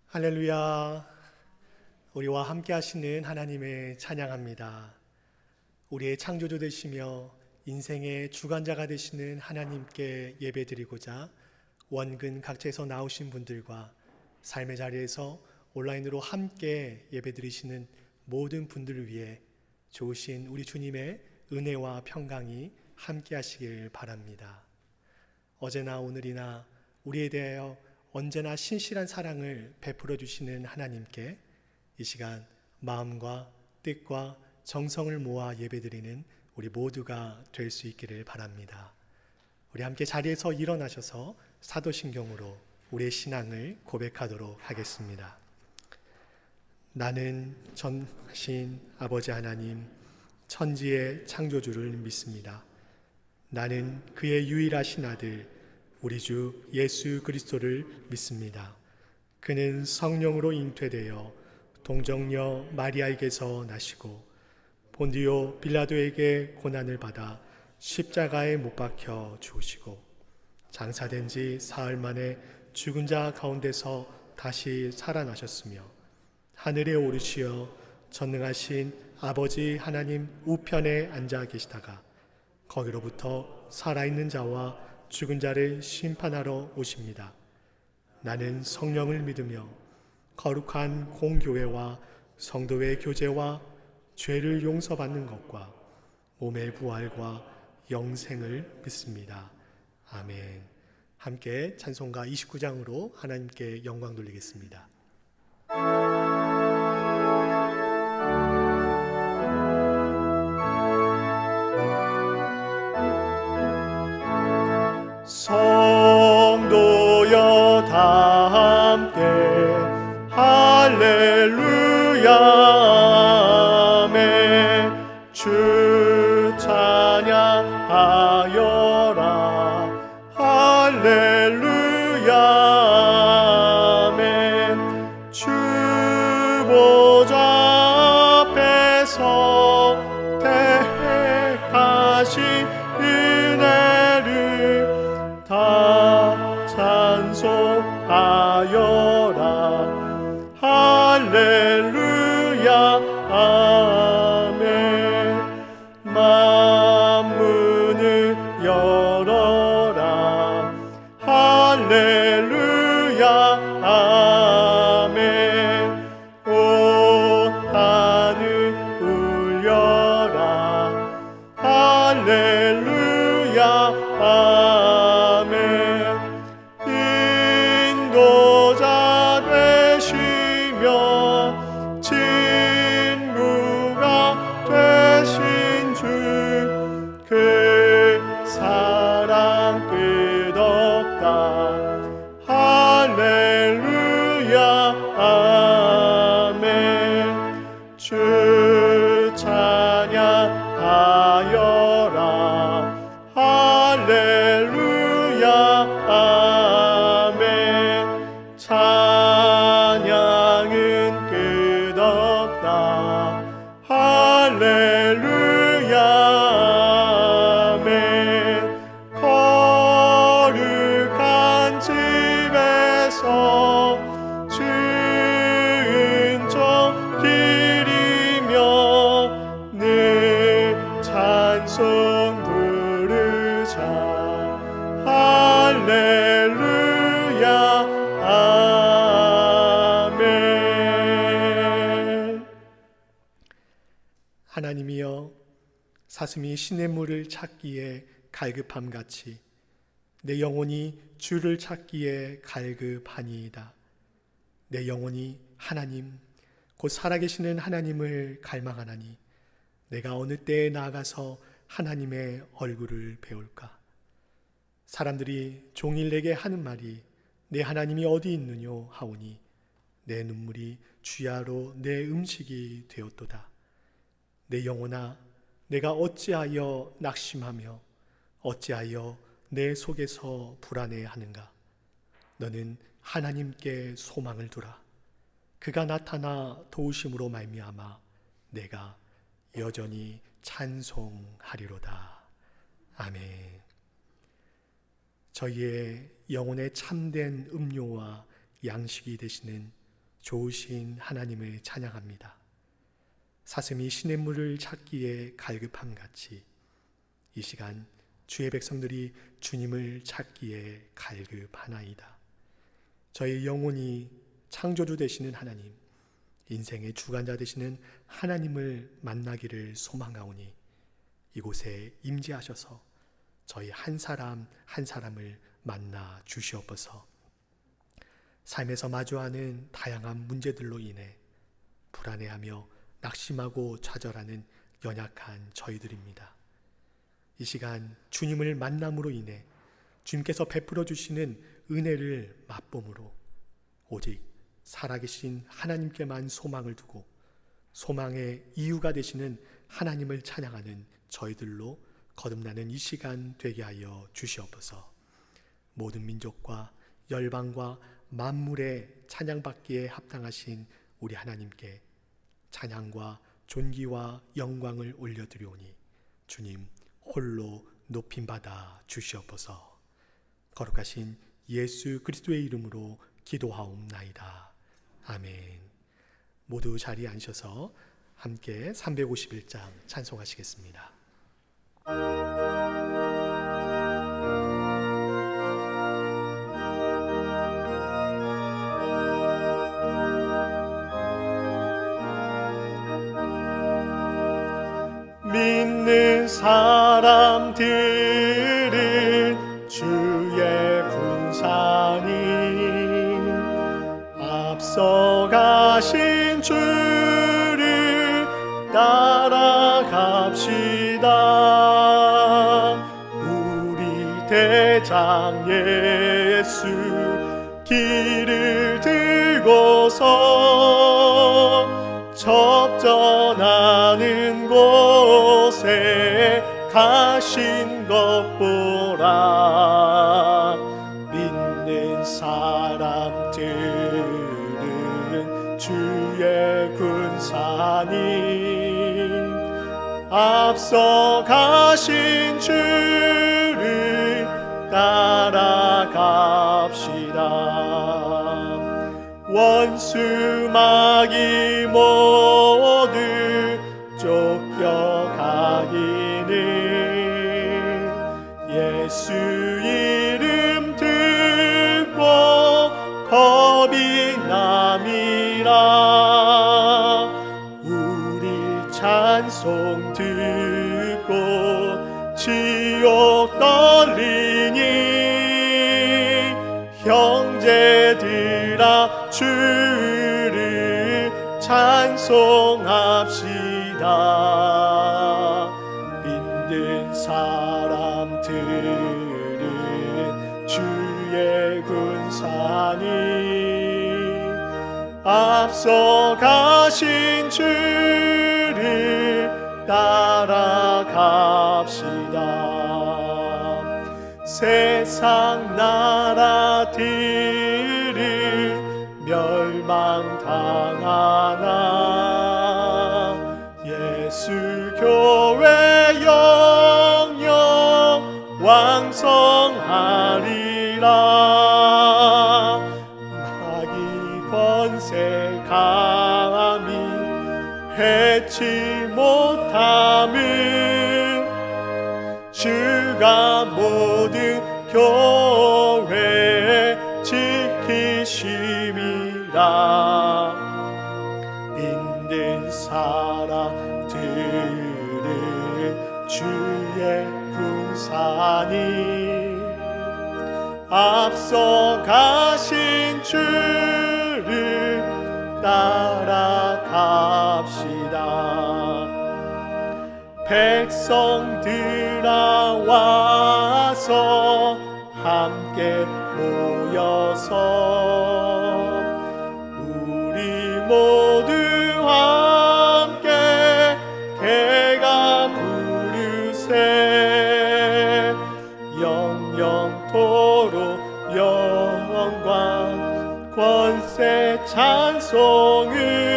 할렐루야. 우리와 함께 하시는 하나님을 찬양합니다. 우리의 창조주 되시며 인생의 주관자가 되시는 하나님께 예배드리고자 원근 각지에서 나오신 분들과 삶의 자리에서 온라인으로 함께 예배드리시는 모든 분들을 위해 좋으신 우리 주님의 은혜와 평강이 함께 하시길 바랍니다. 어제나 오늘이나 우리에 대하여 언제나 신실한 사랑을 베풀어 주시는 하나님께 이 시간 마음과 뜻과 정성을 모아 예배드리는 우리 모두가 될 수 있기를 바랍니다. 우리 함께 자리에서 일어나셔서 사도신경으로 우리의 신앙을 고백하도록 하겠습니다. 나는 전하신 아버지 하나님, 천지의 창조주를 믿습니다. 나는 그의 유일하신 아들 우리 주 예수 그리스도를 믿습니다. 그는 성령으로 잉태되어 동정녀 마리아에게서 나시고 본디오 빌라도에게 고난을 받아 십자가에 못 박혀 죽으시고 장사된 지 사흘 만에 죽은 자 가운데서 다시 살아나셨으며 하늘에 오르시어 전능하신 아버지 하나님 우편에 앉아 계시다가 거기로부터 살아있는 자와 죽은 자를 심판하러 오십니다. 나는 성령을 믿으며 거룩한 공교회와 성도의 교제와 죄를 용서받는 것과 몸의 부활과 영생을 믿습니다. 아멘. 함께 찬송가 29장으로 하나님께 영광 돌리겠습니다. 성도여 다 함께 할렐루야 아멘. 주 찬양하여라 할렐루야 아멘. 주 보좌 앞에서 택하신 은혜를 다 찬송하여라 할렐루야 아멘. 만문을 열어라 할렐루야 아멘. 온 하늘 울려라 할렐루야 아멘. 인도자 되시며 친구가 되신 주 그 사랑 끝없다 할렐루야 아멘. 주 찬양하여라 할렐루야 아멘. 찬양은 끝없다 할렐루야 아멘. 거룩한 집에서 은총 드리며 늘 찬송 부르자 할렐루야 아멘. 하나님이여, 사슴이 시냇물을 찾기에 갈급함같이 내 영혼이 주를 찾기에 갈급하니이다. 내 영혼이 하나님 곧 살아계시는 하나님을 갈망하나니 내가 어느 때에 나아가서 하나님의 얼굴을 배울까. 사람들이 종일 내게 하는 말이 내 하나님이 어디 있느뇨 하오니 내 눈물이 주야로 내 음식이 되었도다. 내 영혼아, 내가 어찌하여 낙심하며 어찌하여 내 속에서 불안해하는가. 너는 하나님께 소망을 두라. 그가 나타나 도우심으로 말미암아 내가 여전히 찬송하리로다. 아멘. 저희의 영혼의 참된 음료와 양식이 되시는 좋으신 하나님을 찬양합니다. 사슴이 시냇물을 찾기에 갈급함같이 이 시간 주의 백성들이 주님을 찾기에 갈급하나이다. 저희 영혼이 창조주 되시는 하나님, 인생의 주관자 되시는 하나님을 만나기를 소망하오니 이곳에 임재하셔서 저희 한 사람 한 사람을 만나 주시옵소서. 삶에서 마주하는 다양한 문제들로 인해 불안해하며 낙심하고 좌절하는 연약한 저희들입니다. 이 시간 주님을 만남으로 인해 주님께서 베풀어 주시는 은혜를 맛봄으로 오직 살아계신 하나님께만 소망을 두고 소망의 이유가 되시는 하나님을 찬양하는 저희들로 거듭나는 이 시간 되게 하여 주시옵소서. 모든 민족과 열방과 만물의 찬양받기에 합당하신 우리 하나님께 찬양과 존귀와 영광을 올려드리오니 주님 홀로 높임받아 주시옵소서. 거룩하신 예수 그리스도의 이름으로 기도하옵나이다. 아멘. 모두 자리에 앉으셔서 함께 351장 찬송하시겠습니다. 믿는 사람들은 주의 군사니 앞서가신 주를 따라갑시다. 우리 대장 예수 길을 들고서 접전하는 곳에 가신 것 보라. 믿는 사람들은 주의 군사니 앞서 가신 주를 따라갑시다. 원수 마귀 모두 쫓겨가기는 예수 이름 듣고 겁이 남이라. 우리 찬송 듣고 지옥 떨리니 형제들아 주를 찬송합시다. 믿는 사람들은 주의 군사니 앞서 가신 주를 따라갑시다. 세상 나라들은 멸망당하나 예수 교회 영영 왕성하리라. 마귀 권세 감히 해치 못함은 주가 모든 교회 지키심이라. 믿는 사람들은 주의 군사니 앞서 가신 주를 따라갑시다. 백성들아 와서 함께 모여서 우리 모두 함께 개가 부르세. 영영토록 영광 권세 찬송을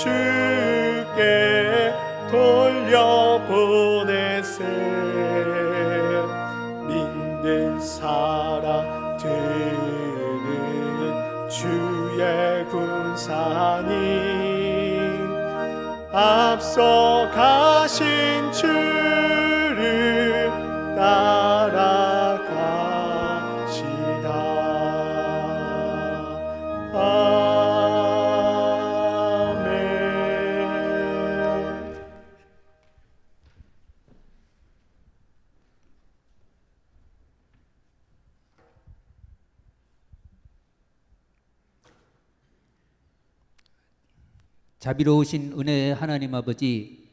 주께 돌려보내세. 믿는 사람들 주의 군사님 앞서 가신 주를 따라갑시다. 아멘. 자비로우신 은혜의 하나님 아버지,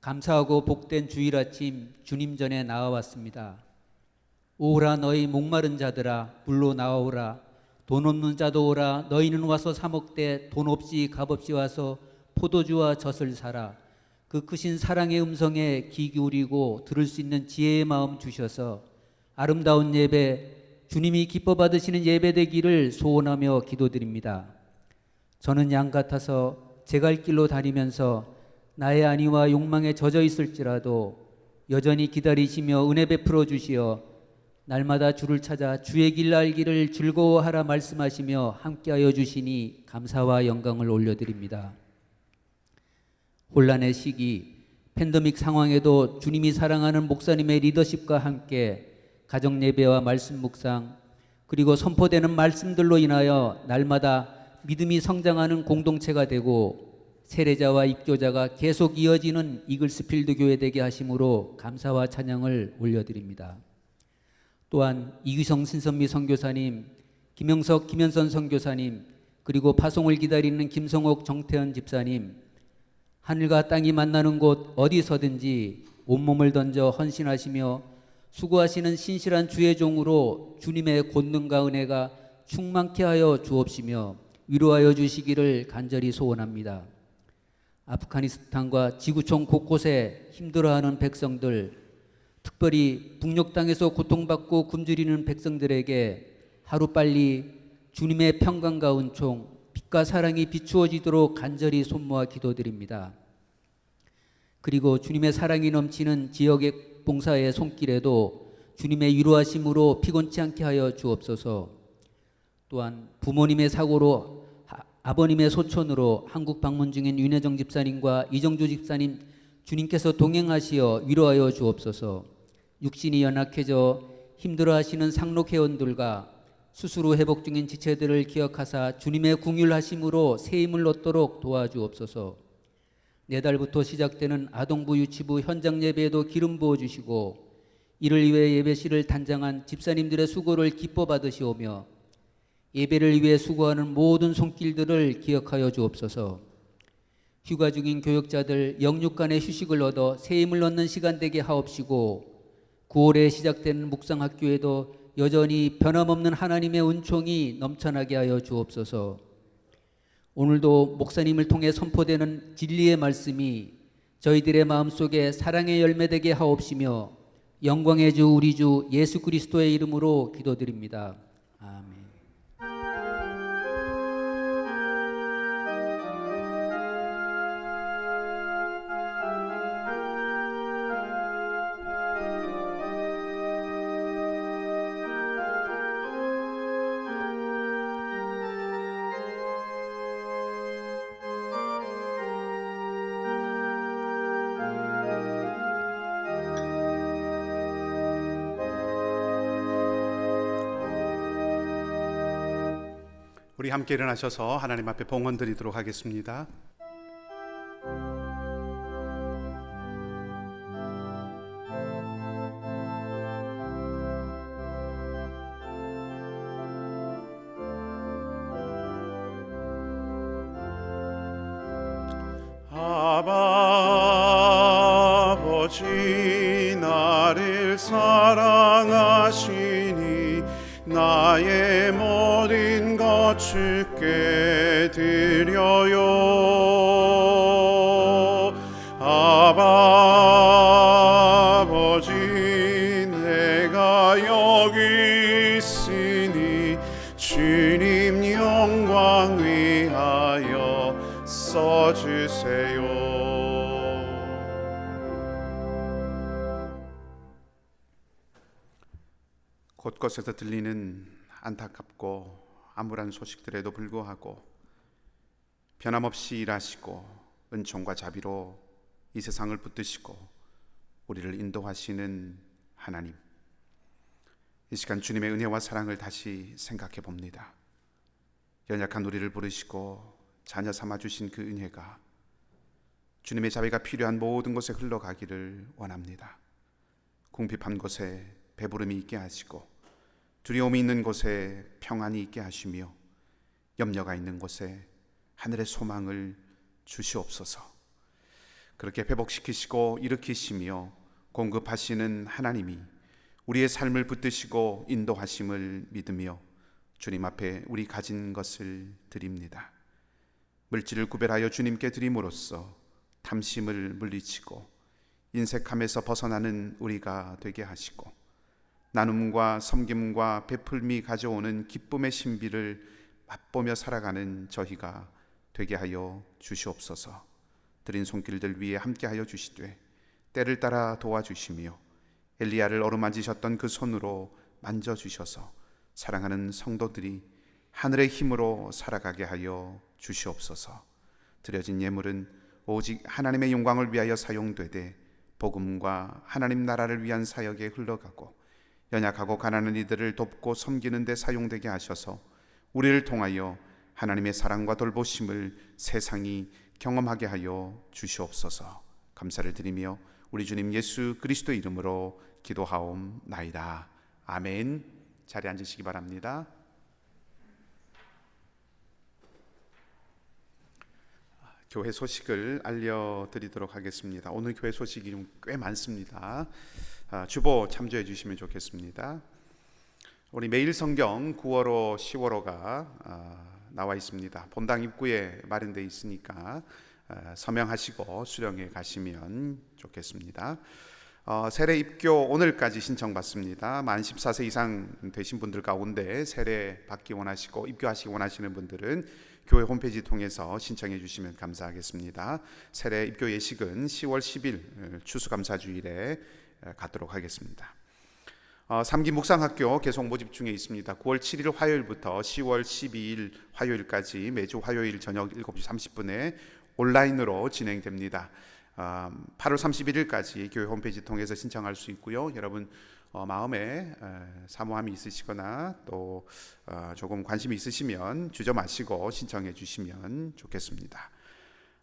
감사하고 복된 주일 아침 주님 전에 나와왔습니다. 오라 너희 목마른 자들아 물로 나와오라. 돈 없는 자도 오라. 너희는 와서 사 먹되 돈 없이 값없이 와서 포도주와 젖을 사라. 그 크신 사랑의 음성에 귀 기울이고 들을 수 있는 지혜의 마음 주셔서 아름다운 예배, 주님이 기뻐 받으시는 예배 되기를 소원하며 기도드립니다. 저는 양 같아서 제 갈 길로 다니면서 나의 안위와 욕망에 젖어 있을지라도 여전히 기다리시며 은혜 베풀어 주시어 날마다 주를 찾아 주의 길 알기를 즐거워하라 말씀하시며 함께하여 주시니 감사와 영광을 올려드립니다. 혼란의 시기, 팬데믹 상황에도 주님이 사랑하는 목사님의 리더십과 함께 가정 예배와 말씀 묵상 그리고 선포되는 말씀들로 인하여 날마다 믿음이 성장하는 공동체가 되고 세례자와 입교자가 계속 이어지는 이글스필드 교회 되게 하심으로 감사와 찬양을 올려드립니다. 또한 이규성 신선미 선교사님, 김영석 김현선 선교사님, 그리고 파송을 기다리는 김성옥 정태현 집사님, 하늘과 땅이 만나는 곳 어디서든지 온몸을 던져 헌신하시며 수고하시는 신실한 주의 종으로 주님의 권능과 은혜가 충만케 하여 주옵시며 위로하여 주시기를 간절히 소원합니다. 아프가니스탄과 지구촌 곳곳에 힘들어하는 백성들, 특별히 북녘 땅에서 고통받고 굶주리는 백성들에게 하루빨리 주님의 평강과 은총, 빛과 사랑이 비추어지도록 간절히 손모아 기도드립니다. 그리고 주님의 사랑이 넘치는 지역의 봉사의 손길에도 주님의 위로하심으로 피곤치 않게 하여 주옵소서. 또한 부모님의 사고로 아버님의 소천으로 한국 방문 중인 윤혜정 집사님과 이정주 집사님 주님께서 동행하시어 위로하여 주옵소서. 육신이 연약해져 힘들어하시는 상록 회원들과 수술 후 회복 중인 지체들을 기억하사 주님의 궁휼하심으로 새 힘을 얻도록 도와주옵소서. 내달부터 시작되는 아동부 유치부 현장 예배에도 기름 부어주시고 이를 위해 예배실을 단장한 집사님들의 수고를 기뻐 받으시오며 예배를 위해 수고하는 모든 손길들을 기억하여 주옵소서. 휴가 중인 교역자들 영육간의 휴식을 얻어 새 힘을 얻는 시간 되게 하옵시고 9월에 시작되는 묵상학교에도 여전히 변함없는 하나님의 은총이 넘쳐나게 하여 주옵소서. 오늘도 목사님을 통해 선포되는 진리의 말씀이 저희들의 마음속에 사랑의 열매 되게 하옵시며 영광의 주 우리 주 예수 그리스도의 이름으로 기도드립니다. 아멘. 우리 함께 일어나셔서 하나님 앞에 봉헌 드리도록 하겠습니다. 아버지 나를 사랑하시니 나의 모든 것 주께 드려요. 아버지 내가 여기 있으니 주님 영광 위하여 써주세요. 곳곳에서 들리는 안타깝고 암울한 소식들에도 불구하고 변함없이 일하시고 은총과 자비로 이 세상을 붙드시고 우리를 인도하시는 하나님, 이 시간 주님의 은혜와 사랑을 다시 생각해 봅니다. 연약한 우리를 부르시고 자녀 삼아 주신 그 은혜가 주님의 자비가 필요한 모든 곳에 흘러가기를 원합니다. 궁핍한 곳에 배부름이 있게 하시고 두려움이 있는 곳에 평안이 있게 하시며 염려가 있는 곳에 하늘의 소망을 주시옵소서. 그렇게 회복시키시고 일으키시며 공급하시는 하나님이 우리의 삶을 붙드시고 인도하심을 믿으며 주님 앞에 우리 가진 것을 드립니다. 물질을 구별하여 주님께 드림으로써 탐심을 물리치고 인색함에서 벗어나는 우리가 되게 하시고 나눔과 섬김과 베풀미 가져오는 기쁨의 신비를 맛보며 살아가는 저희가 되게 하여 주시옵소서. 드린 손길들 위에 함께하여 주시되 때를 따라 도와주시며 엘리야를 어루만지셨던 그 손으로 만져주셔서 사랑하는 성도들이 하늘의 힘으로 살아가게 하여 주시옵소서. 드려진 예물은 오직 하나님의 영광을 위하여 사용되되 복음과 하나님 나라를 위한 사역에 흘러가고 연약하고 가난한 이들을 돕고 섬기는 데 사용되게 하셔서 우리를 통하여 하나님의 사랑과 돌보심을 세상이 경험하게 하여 주시옵소서. 감사를 드리며 우리 주님 예수 그리스도 이름으로 기도하옵나이다. 아멘. 자리에 앉으시기 바랍니다. 교회 소식을 알려드리도록 하겠습니다. 오늘 교회 소식이 좀 꽤 많습니다. 주보 참조해 주시면 좋겠습니다. 우리 매일 성경 9월호 10월호가 나와 있습니다. 본당 입구에 마련되어 있으니까 서명하시고 수령해 가시면 좋겠습니다. 세례 입교 오늘까지 신청받습니다. 만 14세 이상 되신 분들 가운데 세례 받기 원하시고 입교하시기 원하시는 분들은 교회 홈페이지 통해서 신청해 주시면 감사하겠습니다. 세례 입교 예식은 10월 10일 추수감사주일에 갖도록 하겠습니다. 3기 묵상학교 계속 모집 중에 있습니다. 9월 7일 화요일부터 10월 12일 화요일까지 매주 화요일 저녁 7시 30분에 온라인으로 진행됩니다. 8월 31일까지 교회 홈페이지 통해서 신청할 수 있고요. 여러분 마음에 사모함이 있으시거나 또 조금 관심이 있으시면 주저 마시고 신청해 주시면 좋겠습니다.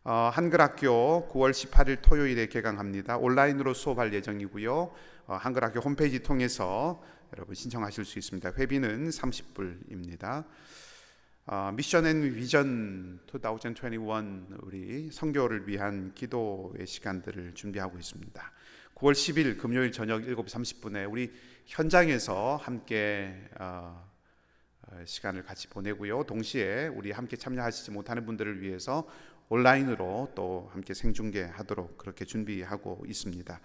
한글학교 9월 18일 토요일에 개강합니다. 온라인으로 수업할 예정이고요. 한글학교 홈페이지 통해서 여러분 신청하실 수 있습니다. 회비는 30불입니다. 미션 앤 비전 2021 우리 선교를 위한 기도의 시간들을 준비하고 있습니다. 9월 10일 금요일 저녁 7시 30분에 우리 현장에서 함께 시간을 같이 보내고요. 동시에 우리 함께 참여하시지 못하는 분들을 위해서 온라인으로 또 함께 생중계하도록 그렇게 준비하고 있습니다.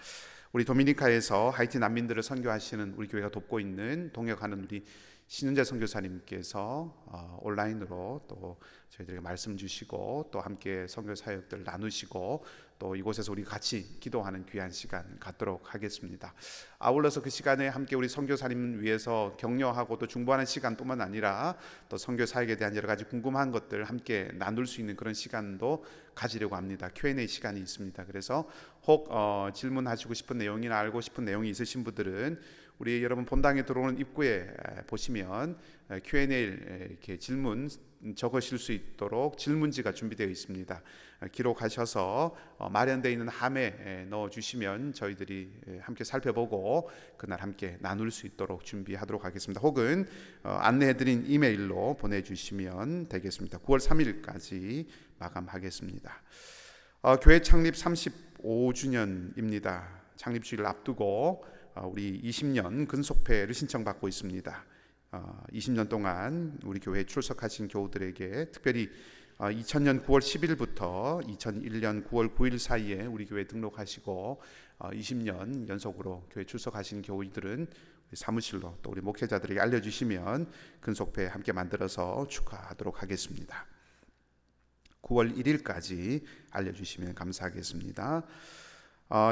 우리 도미니카에서 하이티 난민들을 선교하시는 우리 교회가 돕고 있는 동역하는 우리 신은재 선교사님께서 온라인으로 또 저희들에게 말씀 주시고 또 함께 선교 사역들 나누시고 또 이곳에서 우리 같이 기도하는 귀한 시간 갖도록 하겠습니다. 아울러서 그 시간에 함께 우리 선교사님 위해서 격려하고 또 중보하는 시간뿐만 아니라 또 선교 사역에 대한 여러 가지 궁금한 것들 함께 나눌 수 있는 그런 시간도 가지려고 합니다. Q&A 시간이 있습니다. 그래서 혹 질문하시고 싶은 내용이나 알고 싶은 내용이 있으신 분들은 우리 여러분 본당에 들어오는 입구에 보시면 Q&A 이렇게 질문 적으실 수 있도록 질문지가 준비되어 있습니다. 기록하셔서 마련되어 있는 함에 넣어주시면 저희들이 함께 살펴보고 그날 함께 나눌 수 있도록 준비하도록 하겠습니다. 혹은 안내해드린 이메일로 보내주시면 되겠습니다. 9월 3일까지 마감하겠습니다. 교회 창립 35주년입니다. 창립주일을 앞두고 우리 20년 근속회를 신청받고 있습니다. 20년 동안 우리 교회에 출석하신 교우들에게 특별히 2000년 9월 10일부터 2001년 9월 9일 사이에 우리 교회에 등록하시고 20년 연속으로 교회 출석하신 교우들은 사무실로 또 우리 목회자들에게 알려주시면 근속회 함께 만들어서 축하하도록 하겠습니다. 9월 1일까지 알려주시면 감사하겠습니다.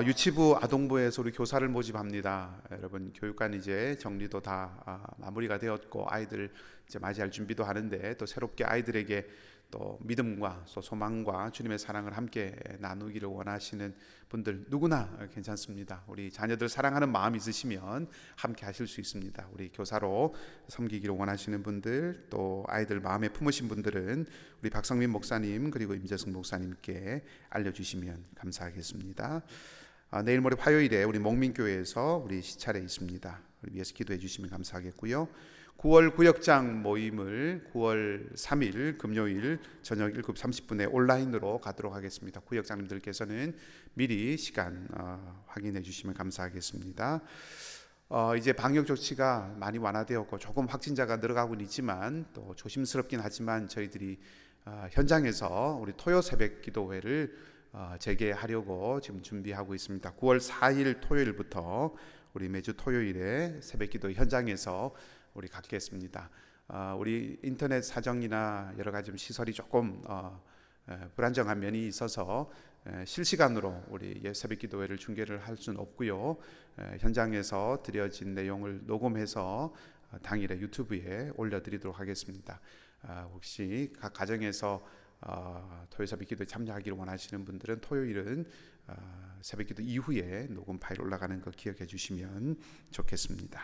유치부 아동부에서 우리 교사를 모집합니다. 여러분 교육관 이제 정리도 다 마무리가 되었고 아이들 이제 맞이할 준비도 하는데 또 새롭게 아이들에게 또 믿음과 또 소망과 주님의 사랑을 함께 나누기를 원하시는 분들 누구나 괜찮습니다. 우리 자녀들 사랑하는 마음 있으시면 함께 하실 수 있습니다. 우리 교사로 섬기기를 원하시는 분들 또 아이들 마음에 품으신 분들은 우리 박성민 목사님 그리고 임재승 목사님께 알려주시면 감사하겠습니다. 내일 모레 화요일에 우리 목민교회에서 우리 시차례 있습니다. 우리 위해서 기도해 주시면 감사하겠고요. 9월 구역장 모임을 9월 3일 금요일 저녁 7시 30분에 온라인으로 가도록 하겠습니다. 구역장님들께서는 미리 시간 확인해 주시면 감사하겠습니다. 이제 방역 조치가 많이 완화되었고 조금 확진자가 늘어가고는 있지만 또 조심스럽긴 하지만 저희들이 현장에서 우리 토요 새벽 기도회를 재개하려고 지금 준비하고 있습니다. 9월 4일 토요일부터 우리 매주 토요일에 새벽 기도 현장에서 우리 갖겠습니다. 우리 인터넷 사정이나 여러 가지 시설이 조금 불안정한 면이 있어서 실시간으로 우리 새벽 기도회를 중계를 할 수는 없고요. 현장에서 드려진 내용을 녹음해서 당일에 유튜브에 올려드리도록 하겠습니다. 혹시 각 가정에서 토요 새벽 기도에 참여하기를 원하시는 분들은 토요일은 새벽 기도 이후에 녹음 파일 올라가는 거 기억해 주시면 좋겠습니다.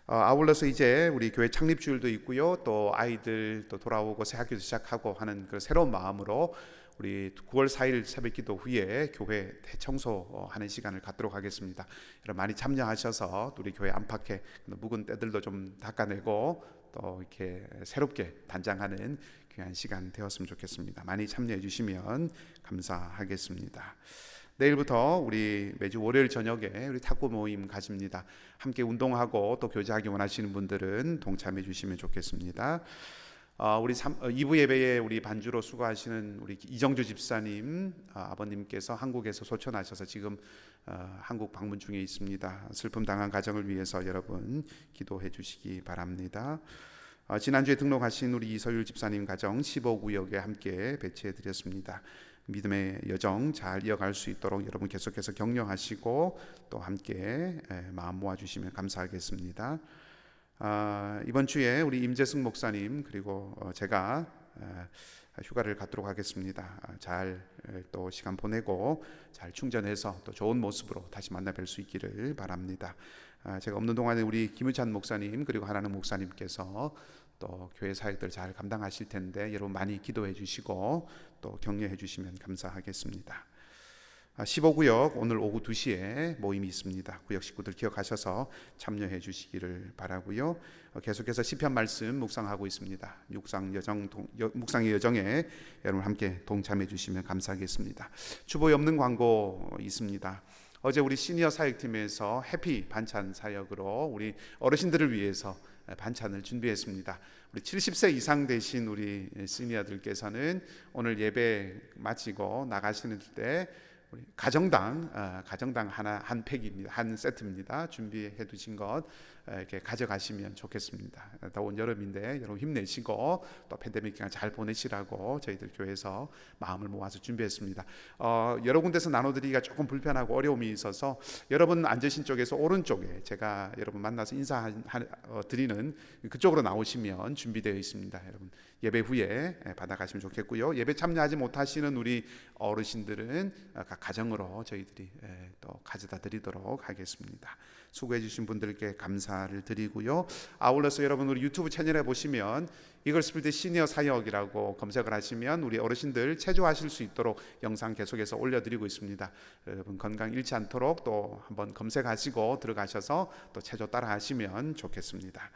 아울러서 이제 우리 교회 창립 주일도 있고요. 또 아이들 또 돌아오고 새 학교도 시작하고 하는 그 새로운 마음으로 우리 9월 4일 새벽 기도 후에 교회 대청소하는 시간을 갖도록 하겠습니다. 여러분 많이 참여하셔서 우리 교회 안팎에 묵은 때들도 좀 닦아내고 또 이렇게 새롭게 단장하는 귀한 시간 되었으면 좋겠습니다. 많이 참여해 주시면 감사하겠습니다. 내일부터 우리 매주 월요일 저녁에 우리 탁구 모임 가집니다. 함께 운동하고 또 교제하기 원하시는 분들은 동참해 주시면 좋겠습니다. 우리 2부 예배에 우리 반주로 수고하시는 우리 이정주 집사님 아버님께서 한국에서 소천하셔서 지금 한국 방문 중에 있습니다. 슬픔 당한 가정을 위해서 여러분 기도해 주시기 바랍니다. 지난주에 등록하신 우리 이서율 집사님 가정 15구역에 함께 배치해 드렸습니다. 믿음의 여정 잘 이어갈 수 있도록 여러분 계속해서 격려하시고 또 함께 마음 모아주시면 감사하겠습니다. 이번 주에 우리 임재승 목사님 그리고 제가 휴가를 갖도록 하겠습니다. 잘 또 시간 보내고 잘 충전해서 또 좋은 모습으로 다시 만나 뵐 수 있기를 바랍니다. 제가 없는 동안에 우리 김유찬 목사님 그리고 하나는 목사님께서 또 교회 사역들 잘 감당하실 텐데 여러분 많이 기도해 주시고 또 격려해 주시면 감사하겠습니다. 15구역 오늘 오후 2시에 모임이 있습니다. 구역 식구들 기억하셔서 참여해 주시기를 바라고요. 계속해서 시편 말씀 묵상하고 있습니다. 묵상의 여정에 여러분 함께 동참해 주시면 감사하겠습니다. 주보에 없는 광고 있습니다. 어제 우리 시니어 사역팀에서 해피 반찬 사역으로 우리 어르신들을 위해서 반찬을 준비했습니다. 우리 70세 이상 되신 우리 시니어들께서는 오늘 예배 마치고 나가시는 때 우리 가정당 하나 한 팩입니다. 한 세트입니다. 준비해 두신 것 이렇게 가져가시면 좋겠습니다. 더운 여름인데 여러분 힘내시고 또 팬데믹 기간 잘 보내시라고 저희들 교회에서 마음을 모아서 준비했습니다. 여러 군데서 나눠드리기가 조금 불편하고 어려움이 있어서 여러분 앉으신 쪽에서 오른쪽에 제가 여러분 만나서 인사드리는 그쪽으로 나오시면 준비되어 있습니다. 여러분 예배 후에 받아가시면 좋겠고요. 예배 참여하지 못하시는 우리 어르신들은 각 가정으로 저희들이 또 가져다 드리도록 하겠습니다. 수고해 주신 분들께 감사를 드리고요. 아울러서 여러분 우리 유튜브 채널에 보시면 이글스필드 시니어 사역이라고 검색을 하시면 우리 어르신들 체조하실 수 있도록 영상 계속해서 올려드리고 있습니다. 여러분 건강 잃지 않도록 또 한번 검색하시고 들어가셔서 또 체조 따라 하시면 좋겠습니다.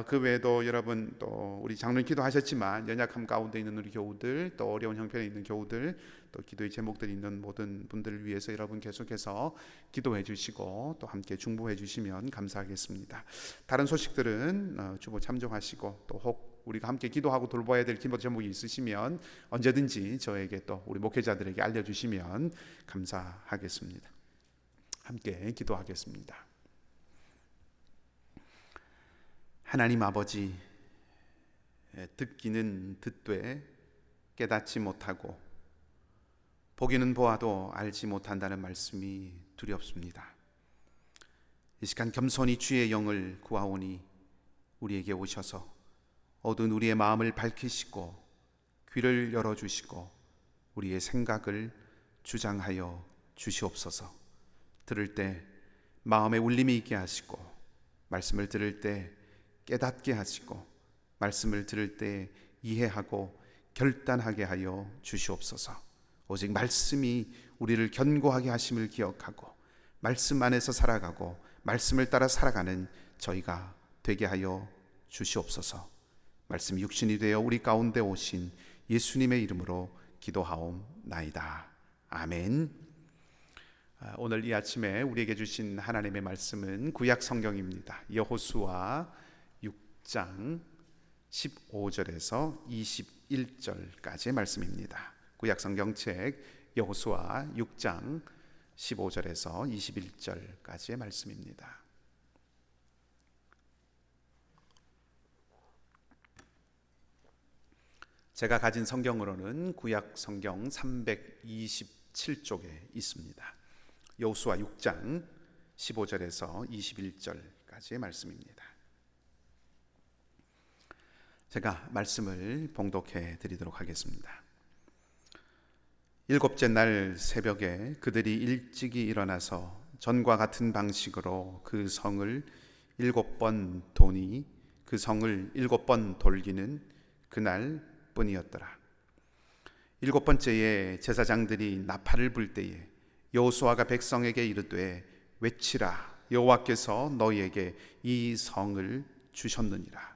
그 외에도 여러분 또 우리 장로님 기도하셨지만 연약함 가운데 있는 우리 교우들 또 어려운 형편에 있는 교우들 또 기도의 제목들이 있는 모든 분들을 위해서 여러분 계속해서 기도해 주시고 또 함께 중보해 주시면 감사하겠습니다. 다른 소식들은 주보 참조하시고 또 혹 우리가 함께 기도하고 돌봐야 될 기도 제목이 있으시면 언제든지 저에게 또 우리 목회자들에게 알려주시면 감사하겠습니다. 함께 기도하겠습니다. 하나님 아버지, 듣기는 듣되 깨닫지 못하고 보기는 보아도 알지 못한다는 말씀이 두렵습니다. 이 시간 겸손히 주의 영을 구하오니 우리에게 오셔서 어두운 우리의 마음을 밝히시고 귀를 열어주시고 우리의 생각을 주장하여 주시옵소서. 들을 때 마음에 울림이 있게 하시고 말씀을 들을 때 깨닫게 하시고 말씀을 들을 때 이해하고 결단하게 하여 주시옵소서. 오직 말씀이 우리를 견고하게 하심을 기억하고 말씀 안에서 살아가고 말씀을 따라 살아가는 저희가 되게 하여 주시옵소서. 말씀이 육신이 되어 우리 가운데 오신 예수님의 이름으로 기도하옵나이다. 아멘. 오늘 이 아침에 우리에게 주신 하나님의 말씀은 구약 성경입니다. 여호수아 6장 15절에서 21절까지의 말씀입니다. 구약 성경책 여호수아 6장 15절에서 21절까지의 말씀입니다. 제가 가진 성경으로는 구약 성경 327쪽에 있습니다. 여호수아 6장 15절에서 21절까지의 말씀입니다. 제가 말씀을 봉독해 드리도록 하겠습니다. 일곱째 날 새벽에 그들이 일찍이 일어나서 전과 같은 방식으로 그 성을 7번 도니 그 성을 7번 돌기는 그날 뿐이었더라. 7번째에 제사장들이 나팔을 불 때에 여호수아가 백성에게 이르되 외치라. 여호와께서 너희에게 이 성을 주셨느니라.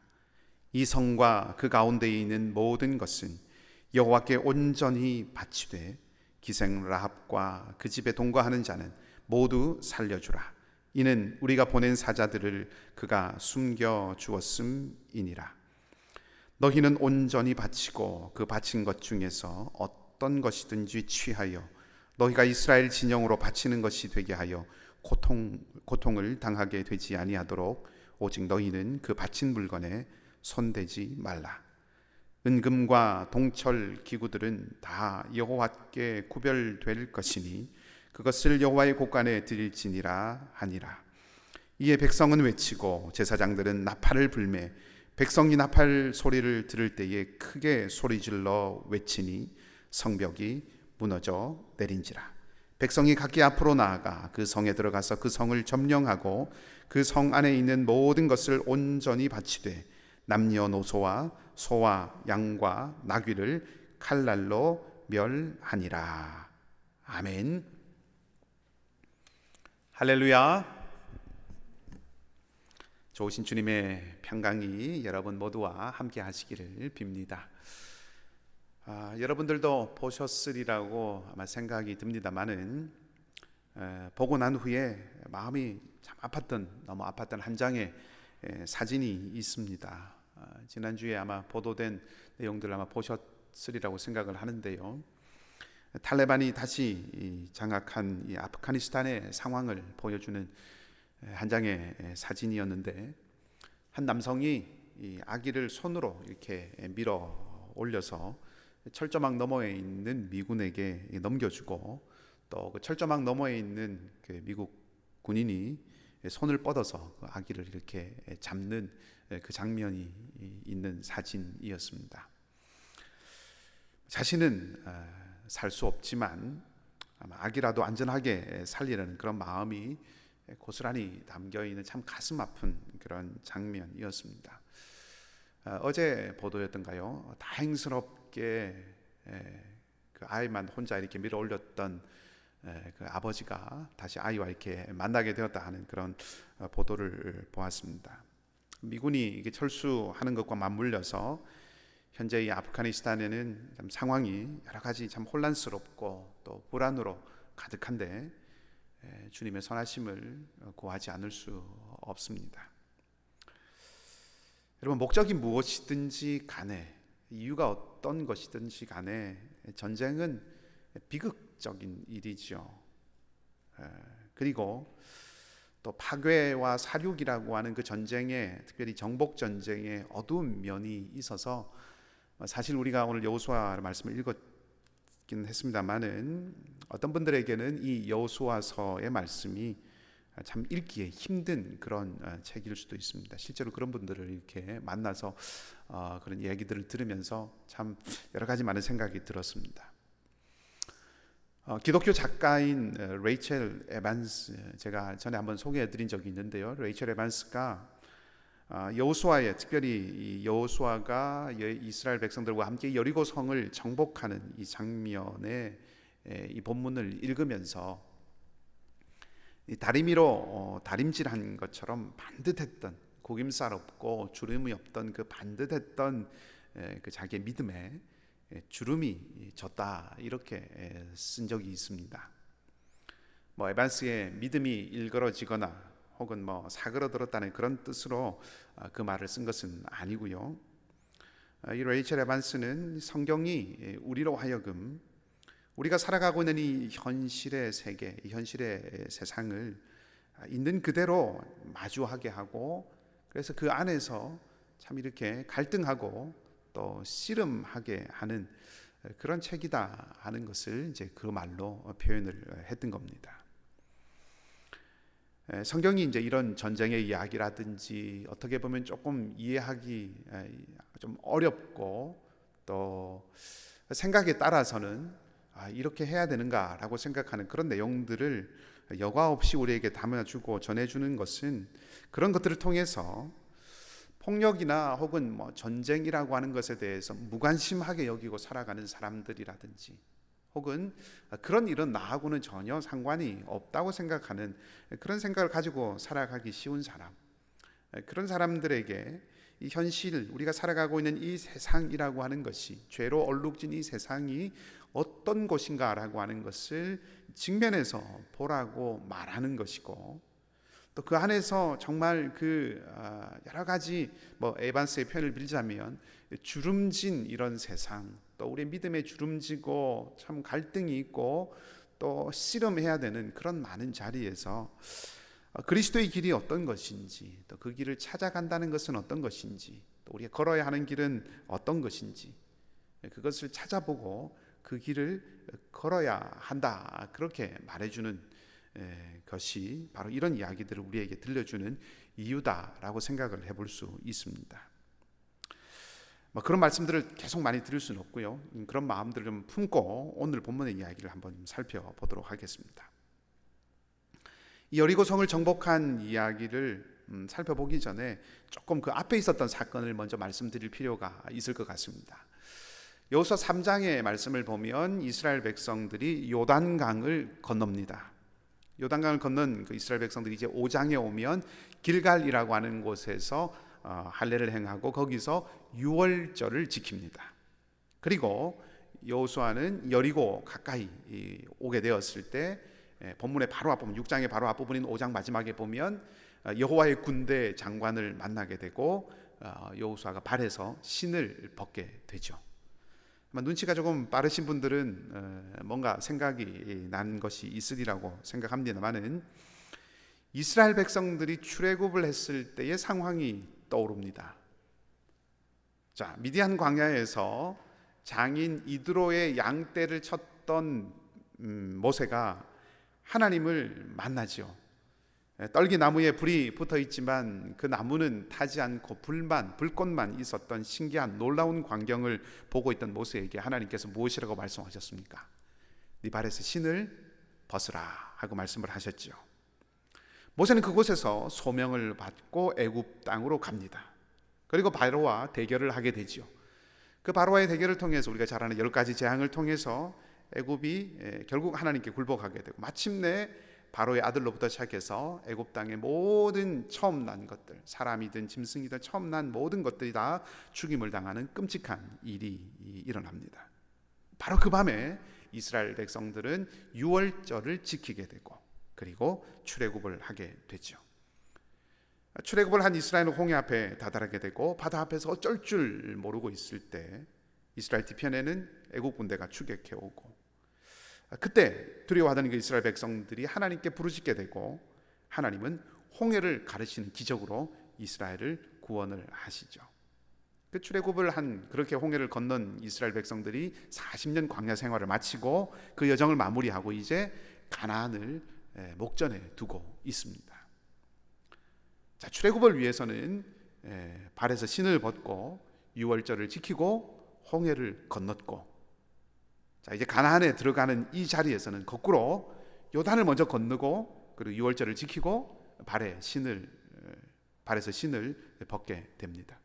이 성과 그 가운데에 있는 모든 것은 여호와께 온전히 바치되 기생 라합과 그 집에 동거하는 자는 모두 살려주라. 이는 우리가 보낸 사자들을 그가 숨겨 주었음이니라. 너희는 온전히 바치고 그 바친 것 중에서 어떤 것이든지 취하여 너희가 이스라엘 진영으로 바치는 것이 되게 하여 고통을 당하게 되지 아니하도록 오직 너희는 그 바친 물건에 손대지 말라. 은금과 동철 기구들은 다 여호와께 구별될 것이니 그것을 여호와의 곳간에 드릴지니라 하니라. 이에 백성은 외치고 제사장들은 나팔을 불매 백성이 나팔 소리를 들을 때에 크게 소리질러 외치니 성벽이 무너져 내린지라. 백성이 각기 앞으로 나아가 그 성에 들어가서 그 성을 점령하고 그 성 안에 있는 모든 것을 온전히 바치되 남녀노소와 소와 양과 나귀를 칼날로 멸하니라. 아멘. 할렐루야. 좋으신 주님의 평강이 여러분 모두와 함께 하시기를 빕니다. 여러분들도 보셨으리라고 아마 생각이 듭니다만은 보고 난 후에 마음이 참 너무 아팠던 한 장의 사진이 있습니다. 지난주에 아마 보도된 내용들 아마 보셨으리라고 생각을 하는데요. 탈레반이 다시 장악한 이 아프가니스탄의 상황을 보여주는 한 장의 사진이었는데 한 남성이 이 아기를 손으로 이렇게 밀어 올려서 철조망 너머에 있는 미군에게 넘겨주고 또 그 철조망 너머에 있는 그 미국 군인이 손을 뻗어서 그 아기를 이렇게 잡는 그 장면이 있는 사진이었습니다. 자신은 살 수 없지만 아마 아기라도 안전하게 살리려는 그런 마음이 고스란히 담겨 있는 참 가슴 아픈 그런 장면이었습니다. 어제 보도였던가요? 다행스럽게 그 아이만 혼자 이렇게 밀어 올렸던 그 아버지가 다시 아이와 이렇게 만나게 되었다 하는 그런 보도를 보았습니다. 미군이 이게 철수하는 것과 맞물려서 현재 이 아프가니스탄에는 참 상황이 여러 가지 참 혼란스럽고 또 불안으로 가득한데 주님의 선하심을 구하지 않을 수 없습니다. 여러분, 목적이 무엇이든지 간에 이유가 어떤 것이든지 간에 전쟁은 비극적인 일이죠. 그리고 또 파괴와 살육이라고 하는 그 전쟁에, 특별히 정복 전쟁에 어두운 면이 있어서 사실 우리가 오늘 여호수아 말씀을 읽었기 같긴 했습니다만은 어떤 분들에게는 이 여호수아서의 말씀이 참 읽기에 힘든 그런 책일 수도 있습니다. 실제로 그런 분들을 이렇게 만나서 그런 이야기들을 들으면서 참 여러 가지 많은 생각이 들었습니다. 기독교 작가인 레이첼 에반스, 제가 전에 한번 소개해드린 적이 있는데요. 레이첼 에반스가 여호수아의, 특별히 이 여호수아가 이스라엘 백성들과 함께 여리고 성을 정복하는 이 장면의 이 본문을 읽으면서 이 다리미로 다림질한 것처럼 반듯했던, 구김살 없고 주름이 없던 그 반듯했던 그 자기의 믿음에 주름이 졌다, 이렇게 쓴 적이 있습니다. 에반스의 믿음이 일그러지거나 혹은 사그러들었다는 그런 뜻으로 그 말을 쓴 것은 아니고요. 이 레이첼 에반스는 성경이 우리로 하여금 우리가 살아가고 있는 이 현실의 세계, 이 현실의 세상을 있는 그대로 마주하게 하고, 그래서 그 안에서 참 이렇게 갈등하고 또 씨름하게 하는 그런 책이다 하는 것을 이제 그 말로 표현을 했던 겁니다. 성경이 이제 이런 전쟁의 이야기라든지 어떻게 보면 조금 이해하기 좀 어렵고 또 생각에 따라서는 이렇게 해야 되는가라고 생각하는 그런 내용들을 여과 없이 우리에게 담아주고 전해주는 것은, 그런 것들을 통해서 폭력이나 혹은 전쟁이라고 하는 것에 대해서 무관심하게 여기고 살아가는 사람들이라든지, 혹은 그런 일은 나하고는 전혀 상관이 없다고 생각하는 그런 생각을 가지고 살아가기 쉬운 사람, 그런 사람들에게 이 현실, 우리가 살아가고 있는 이 세상이라고 하는 것이, 죄로 얼룩진 이 세상이 어떤 곳인가라고 하는 것을 직면해서 보라고 말하는 것이고, 또 그 안에서 정말 그 여러 가지 에반스의 표현을 빌자면 주름진 이런 세상, 또 우리의 믿음에 주름지고 참 갈등이 있고 또 씨름해야 되는 그런 많은 자리에서 그리스도의 길이 어떤 것인지, 또 그 길을 찾아간다는 것은 어떤 것인지, 또 우리가 걸어야 하는 길은 어떤 것인지, 그것을 찾아보고 그 길을 걸어야 한다, 그렇게 말해주는 것이 바로 이런 이야기들을 우리에게 들려주는 이유다라고 생각을 해볼 수 있습니다. 그런 말씀들을 계속 많이 들을 수는 없고요. 그런 마음들을 좀 품고 오늘 본문의 이야기를 한번 살펴보도록 하겠습니다. 이 여리고성을 정복한 이야기를 살펴보기 전에 조금 그 앞에 있었던 사건을 먼저 말씀드릴 필요가 있을 것 같습니다. 여호수아 3장의 말씀을 보면 이스라엘 백성들이 요단강을 건넙니다. 요단강을 건넌 그 이스라엘 백성들이 이제 5장에 오면 길갈이라고 하는 곳에서 할례를 행하고 거기서 유월절을 지킵니다. 그리고 여호수아는 여리고 가까이 오게 되었을 때, 본문의 바로 앞부분, 6장의 바로 앞부분인 5장 마지막에 보면 여호와의 군대 장관을 만나게 되고 여호수아가 발에서 신을 벗게 되죠. 눈치가 조금 빠르신 분들은 뭔가 생각이 난 것이 있으리라고 생각합니다만은, 이스라엘 백성들이 출애굽을 했을 때의 상황이 떠오릅니다. 자, 미디안 광야에서 장인 이드로의 양떼를 쳤던 모세가 하나님을 만나죠. 떨기나무에 불이 붙어 있지만 그 나무는 타지 않고 불꽃만 있었던 신기한 놀라운 광경을 보고 있던 모세에게 하나님께서 무엇이라고 말씀하셨습니까? 네 발에서 신을 벗으라 하고 말씀을 하셨죠. 모세는 그곳에서 소명을 받고 애굽 땅으로 갑니다. 그리고 바로와 대결을 하게 되죠. 그 바로와의 대결을 통해서 우리가 잘 아는 10가지 재앙을 통해서 애굽이 결국 하나님께 굴복하게 되고, 마침내 바로의 아들로부터 시작해서 애굽 땅의 모든 처음 난 것들, 사람이든 짐승이든 처음 난 모든 것들이 다 죽임을 당하는 끔찍한 일이 일어납니다. 바로 그 밤에 이스라엘 백성들은 유월절을 지키게 되고, 그리고 출애굽을 하게 되죠. 출애굽을 한 이스라엘은 홍해 앞에 다다르게 되고, 바다 앞에서 어쩔 줄 모르고 있을 때 이스라엘 뒤편에는 애굽 군대가 추격해 오고, 그때 두려워하던 그 이스라엘 백성들이 하나님께 부르짖게 되고, 하나님은 홍해를 가르시는 기적으로 이스라엘을 구원을 하시죠. 그 출애굽을 한 그렇게 홍해를 건넌 이스라엘 백성들이 40년 광야 생활을 마치고 그 여정을 마무리하고 이제 가나안을 목전에 두고 있습니다. 자, 출애굽을 위해서는 발에서 신을 벗고 유월절을 지키고 홍해를 건넜고, 자, 이제 가나안에 들어가는 이 자리에서는 거꾸로 요단을 먼저 건너고 그리고 유월절을 지키고 발에서 신을 벗게 됩니다.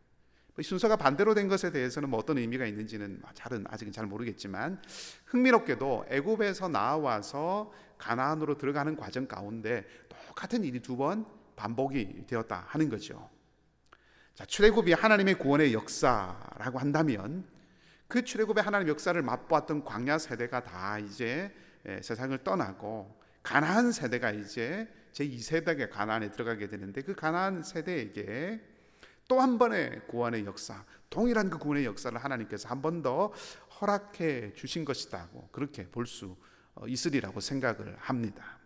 이 순서가 반대로 된 것에 대해서는 어떤 의미가 있는지는 아직은 잘 모르겠지만, 흥미롭게도 애굽에서 나와서 가나안으로 들어가는 과정 가운데 똑같은 일이 두 번 반복이 되었다 하는 거죠. 자, 출애굽이 하나님의 구원의 역사라고 한다면 그 출애굽의 하나님의 역사를 맛보았던 광야 세대가 다 이제 세상을 떠나고 가나안 세대가 이제 제2세대가 가나안에 들어가게 되는데, 그 가나안 세대에게 또 한 번의 구원의 역사, 동일한 그 구원의 역사를 하나님께서 한 번 더 허락해 주신 것이다고 그렇게 볼 수 있으리라고 생각을 합니다.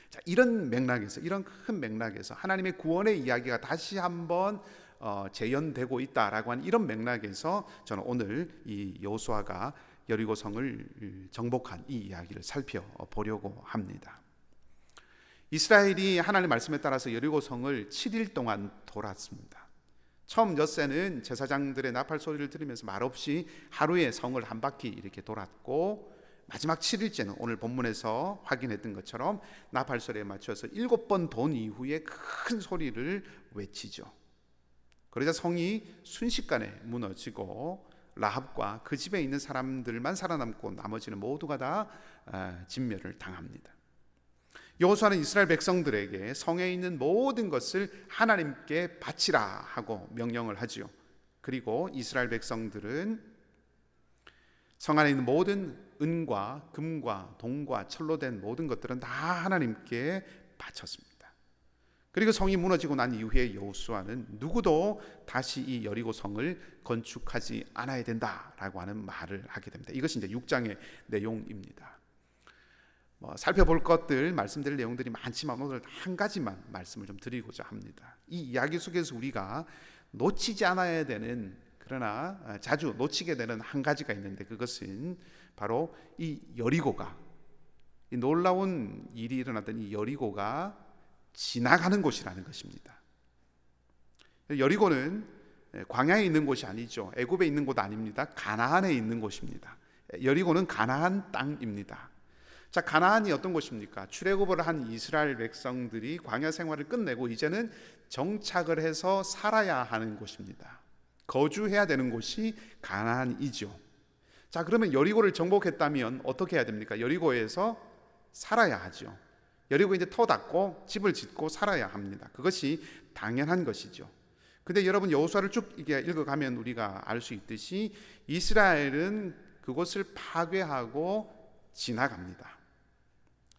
자, 이런 큰 맥락에서 하나님의 구원의 이야기가 다시 한번 재현되고 있다라고 하는 이런 맥락에서 저는 오늘 이 여호수아가 여리고성을 정복한 이 이야기를 살펴보려고 합니다. 이스라엘이 하나님의 말씀에 따라서 여리고성을 7일 동안 돌았습니다. 처음 엿새는 제사장들의 나팔 소리를 들으면서 말없이 하루에 성을 한 바퀴 이렇게 돌았고, 마지막 7일째는 오늘 본문에서 확인했던 것처럼 나팔 소리에 맞춰서 7번 돈 이후에 큰 소리를 외치죠. 그러자 성이 순식간에 무너지고 라합과 그 집에 있는 사람들만 살아남고 나머지는 모두가 다 진멸을 당합니다. 여호수아는 이스라엘 백성들에게 성에 있는 모든 것을 하나님께 바치라 하고 명령을 하지요. 그리고 이스라엘 백성들은 성 안에 있는 모든 은과 금과 동과 철로 된 모든 것들은 다 하나님께 바쳤습니다. 그리고 성이 무너지고 난 이후에 여호수아는 누구도 다시 이 여리고 성을 건축하지 않아야 된다라고 하는 말을 하게 됩니다. 이것이 이제 6장의 내용입니다. 살펴볼 것들, 말씀드릴 내용들이 많지만 오늘 한 가지만 말씀을 좀 드리고자 합니다. 이 이야기 속에서 우리가 놓치지 않아야 되는, 그러나 자주 놓치게 되는 한 가지가 있는데, 그것은 바로 이 여리고가, 이 놀라운 일이 일어났던 이 여리고가 지나가는 곳이라는 것입니다. 여리고는 광야에 있는 곳이 아니죠. 애굽에 있는 곳 아닙니다. 가나안에 있는 곳입니다. 여리고는 가나안 땅입니다. 자, 가나안이 어떤 곳입니까? 출애굽을 한 이스라엘 백성들이 광야 생활을 끝내고 이제는 정착을 해서 살아야 하는 곳입니다. 거주해야 되는 곳이 가나안이죠. 자, 그러면 여리고를 정복했다면 어떻게 해야 됩니까? 여리고에서 살아야 하죠. 여리고 이제 터 닦고 집을 짓고 살아야 합니다. 그것이 당연한 것이죠. 근데 여러분, 여호수아를 쭉 읽어가면 우리가 알 수 있듯이 이스라엘은 그곳을 파괴하고 지나갑니다.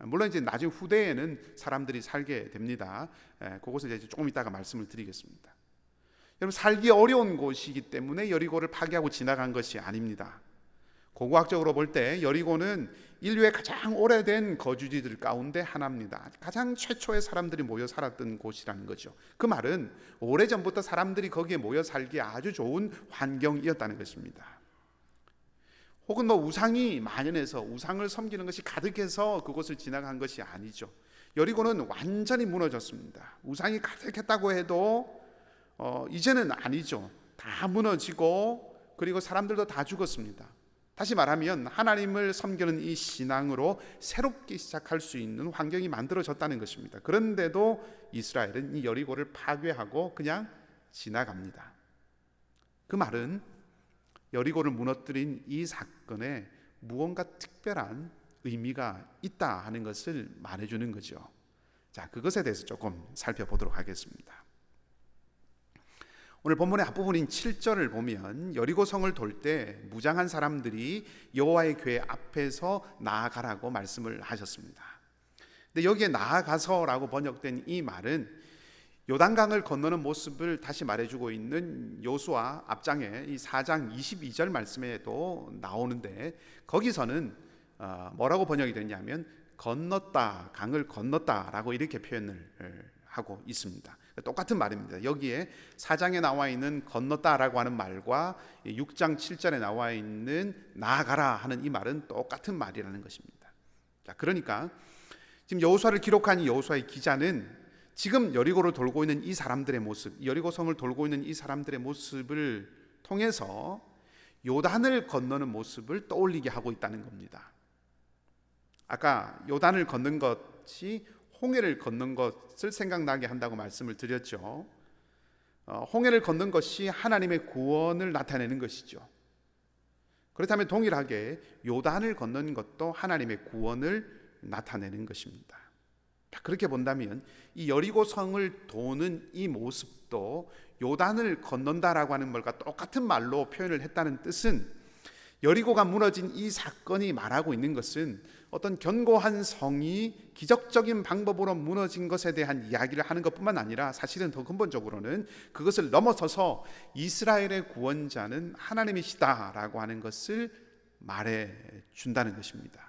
물론 이제 나중 후대에는 사람들이 살게 됩니다. 그것을 이제 조금 이따가 말씀을 드리겠습니다. 여러분, 살기 어려운 곳이기 때문에 여리고를 파괴하고 지나간 것이 아닙니다. 고고학적으로 볼 때 여리고는 인류의 가장 오래된 거주지들 가운데 하나입니다. 가장 최초의 사람들이 모여 살았던 곳이라는 거죠. 그 말은 오래전부터 사람들이 거기에 모여 살기에 아주 좋은 환경이었다는 것입니다. 혹은 우상이 만연해서 우상을 섬기는 것이 가득해서 그곳을 지나간 것이 아니죠. 여리고는 완전히 무너졌습니다. 우상이 가득했다고 해도 이제는 아니죠. 다 무너지고 그리고 사람들도 다 죽었습니다. 다시 말하면 하나님을 섬기는 이 신앙으로 새롭게 시작할 수 있는 환경이 만들어졌다는 것입니다. 그런데도 이스라엘은 이 여리고를 파괴하고 그냥 지나갑니다. 그 말은 여리고를 무너뜨린 이 사건에 무언가 특별한 의미가 있다 하는 것을 말해주는 거죠. 자, 그것에 대해서 조금 살펴보도록 하겠습니다. 오늘 본문의 앞부분인 7절을 보면 여리고성을 돌 때 무장한 사람들이 여호와의 궤 앞에서 나아가라고 말씀을 하셨습니다. 근데 여기에 나아가서라고 번역된 이 말은 요단강을 건너는 모습을 다시 말해주고 있는 여호수아 앞장에 이 4장 22절 말씀에도 나오는데, 거기서는 뭐라고 번역이 됐냐면 건넜다, 강을 건넜다라고 이렇게 표현을 하고 있습니다. 똑같은 말입니다. 여기에 4장에 나와 있는 건넜다라고 하는 말과 6장 7절에 나와 있는 나아가라 하는 이 말은 똑같은 말이라는 것입니다. 자, 그러니까 지금 여호수아를 기록한 이 여호수아의 기자는 지금 여리고를 돌고 있는 이 사람들의 모습, 여리고 성을 돌고 있는 이 사람들의 모습을 통해서 요단을 건너는 모습을 떠올리게 하고 있다는 겁니다. 아까 요단을 건넌 것이 홍해를 건넌 것을 생각나게 한다고 말씀을 드렸죠. 홍해를 건넌 것이 하나님의 구원을 나타내는 것이죠. 그렇다면 동일하게 요단을 건넌 것도 하나님의 구원을 나타내는 것입니다. 그렇게 본다면 이 여리고 성을 도는 이 모습도 요단을 건넌다라고 하는 말과 똑같은 말로 표현을 했다는 뜻은 여리고가 무너진 이 사건이 말하고 있는 것은 어떤 견고한 성이 기적적인 방법으로 무너진 것에 대한 이야기를 하는 것뿐만 아니라 사실은 더 근본적으로는 그것을 넘어서서 이스라엘의 구원자는 하나님이시다라고 하는 것을 말해 준다는 것입니다.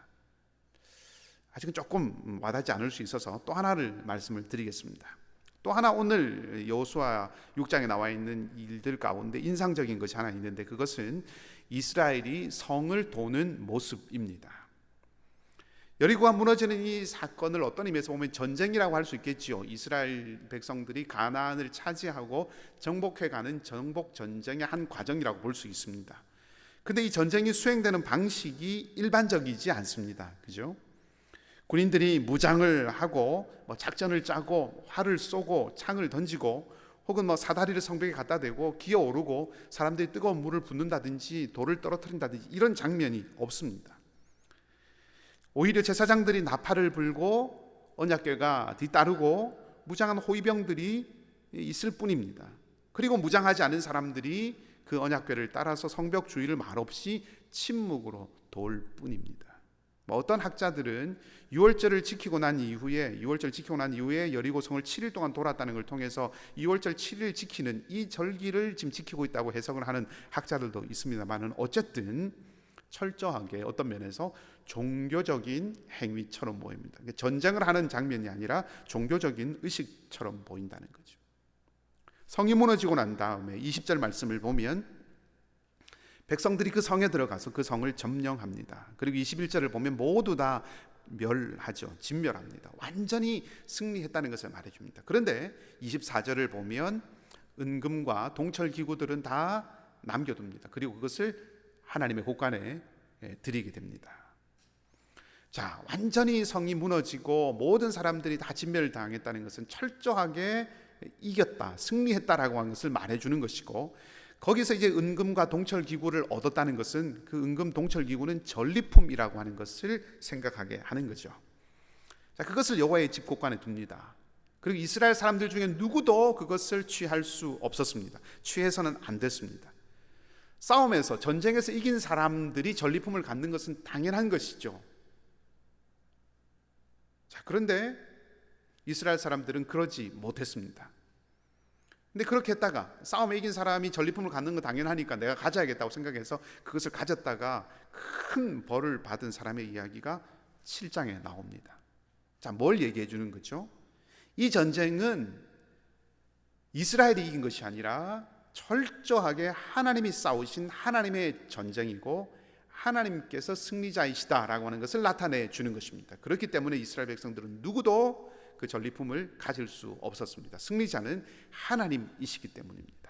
아직은 조금 와닿지 않을 수 있어서 또 하나를 말씀을 드리겠습니다. 또 하나 오늘 여호수아 6장에 나와 있는 일들 가운데 인상적인 것이 하나 있는데 그것은 이스라엘이 성을 도는 모습입니다. 여리고가 무너지는 이 사건을 어떤 의미에서 보면 전쟁이라고 할 수 있겠지요. 이스라엘 백성들이 가나안을 차지하고 정복해가는 정복 전쟁의 한 과정이라고 볼 수 있습니다. 그런데 이 전쟁이 수행되는 방식이 일반적이지 않습니다. 그죠? 군인들이 무장을 하고 작전을 짜고 활을 쏘고 창을 던지고 혹은 사다리를 성벽에 갖다 대고 기어오르고 사람들이 뜨거운 물을 붓는다든지 돌을 떨어뜨린다든지 이런 장면이 없습니다. 오히려 제사장들이 나팔을 불고 언약궤가 뒤따르고 무장한 호위병들이 있을 뿐입니다. 그리고 무장하지 않은 사람들이 그 언약궤를 따라서 성벽 주위를 말없이 침묵으로 돌 뿐입니다. 어떤 학자들은 6월절을 지키고 난 이후에 여리고성을 7일 동안 돌았다는 걸 통해서 6월절 7일 지키는 이 절기를 지금 지키고 있다고 해석을 하는 학자들도 있습니다만은 어쨌든 철저하게 어떤 면에서 종교적인 행위처럼 보입니다. 전쟁을 하는 장면이 아니라 종교적인 의식처럼 보인다는 거죠. 성이 무너지고 난 다음에 20절 말씀을 보면 백성들이 그 성에 들어가서 그 성을 점령합니다. 그리고 21절을 보면 모두 다 멸하죠. 진멸합니다. 완전히 승리했다는 것을 말해줍니다. 그런데 24절을 보면 은금과 동철 기구들은 다 남겨둡니다. 그리고 그것을 하나님의 곳간에 드리게 됩니다. 자, 완전히 성이 무너지고 모든 사람들이 다 진멸당했다는 것은 철저하게 이겼다, 승리했다라고 하는 것을 말해주는 것이고 거기서 이제 은금과 동철 기구를 얻었다는 것은 그 은금 동철 기구는 전리품이라고 하는 것을 생각하게 하는 거죠. 자, 그것을 여호와의 집 곳간에 둡니다. 그리고 이스라엘 사람들 중에 누구도 그것을 취할 수 없었습니다. 취해서는 안 됐습니다. 싸움에서 전쟁에서 이긴 사람들이 전리품을 갖는 것은 당연한 것이죠. 자, 그런데 이스라엘 사람들은 그러지 못했습니다. 근데 그렇게 했다가 싸움에 이긴 사람이 전리품을 갖는 건 당연하니까 내가 가져야겠다고 생각해서 그것을 가졌다가 큰 벌을 받은 사람의 이야기가 7장에 나옵니다. 자, 뭘 얘기해 주는 거죠? 이 전쟁은 이스라엘이 이긴 것이 아니라 철저하게 하나님이 싸우신 하나님의 전쟁이고 하나님께서 승리자이시다라고 하는 것을 나타내 주는 것입니다. 그렇기 때문에 이스라엘 백성들은 누구도 그 전리품을 가질 수 없었습니다. 승리자는 하나님이시기 때문입니다.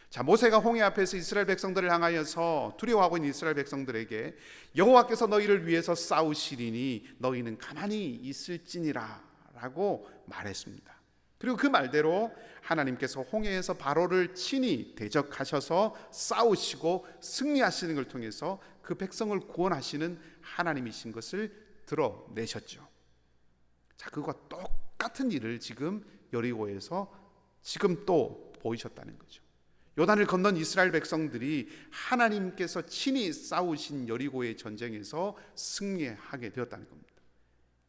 자, 모세가 홍해 앞에서 이스라엘 백성들을 향하여서 두려워하고 있는 이스라엘 백성들에게 여호와께서 너희를 위해서 싸우시리니 너희는 가만히 있을지니라 라고 말했습니다. 그리고 그 말대로 하나님께서 홍해에서 바로를 친히 대적하셔서 싸우시고 승리하시는 걸 통해서 그 백성을 구원하시는 하나님이신 것을 드러내셨죠. 자, 그것과 똑같은 일을 지금 여리고에서 지금 또 보이셨다는 거죠. 요단을 건넌 이스라엘 백성들이 하나님께서 친히 싸우신 여리고의 전쟁에서 승리하게 되었다는 겁니다.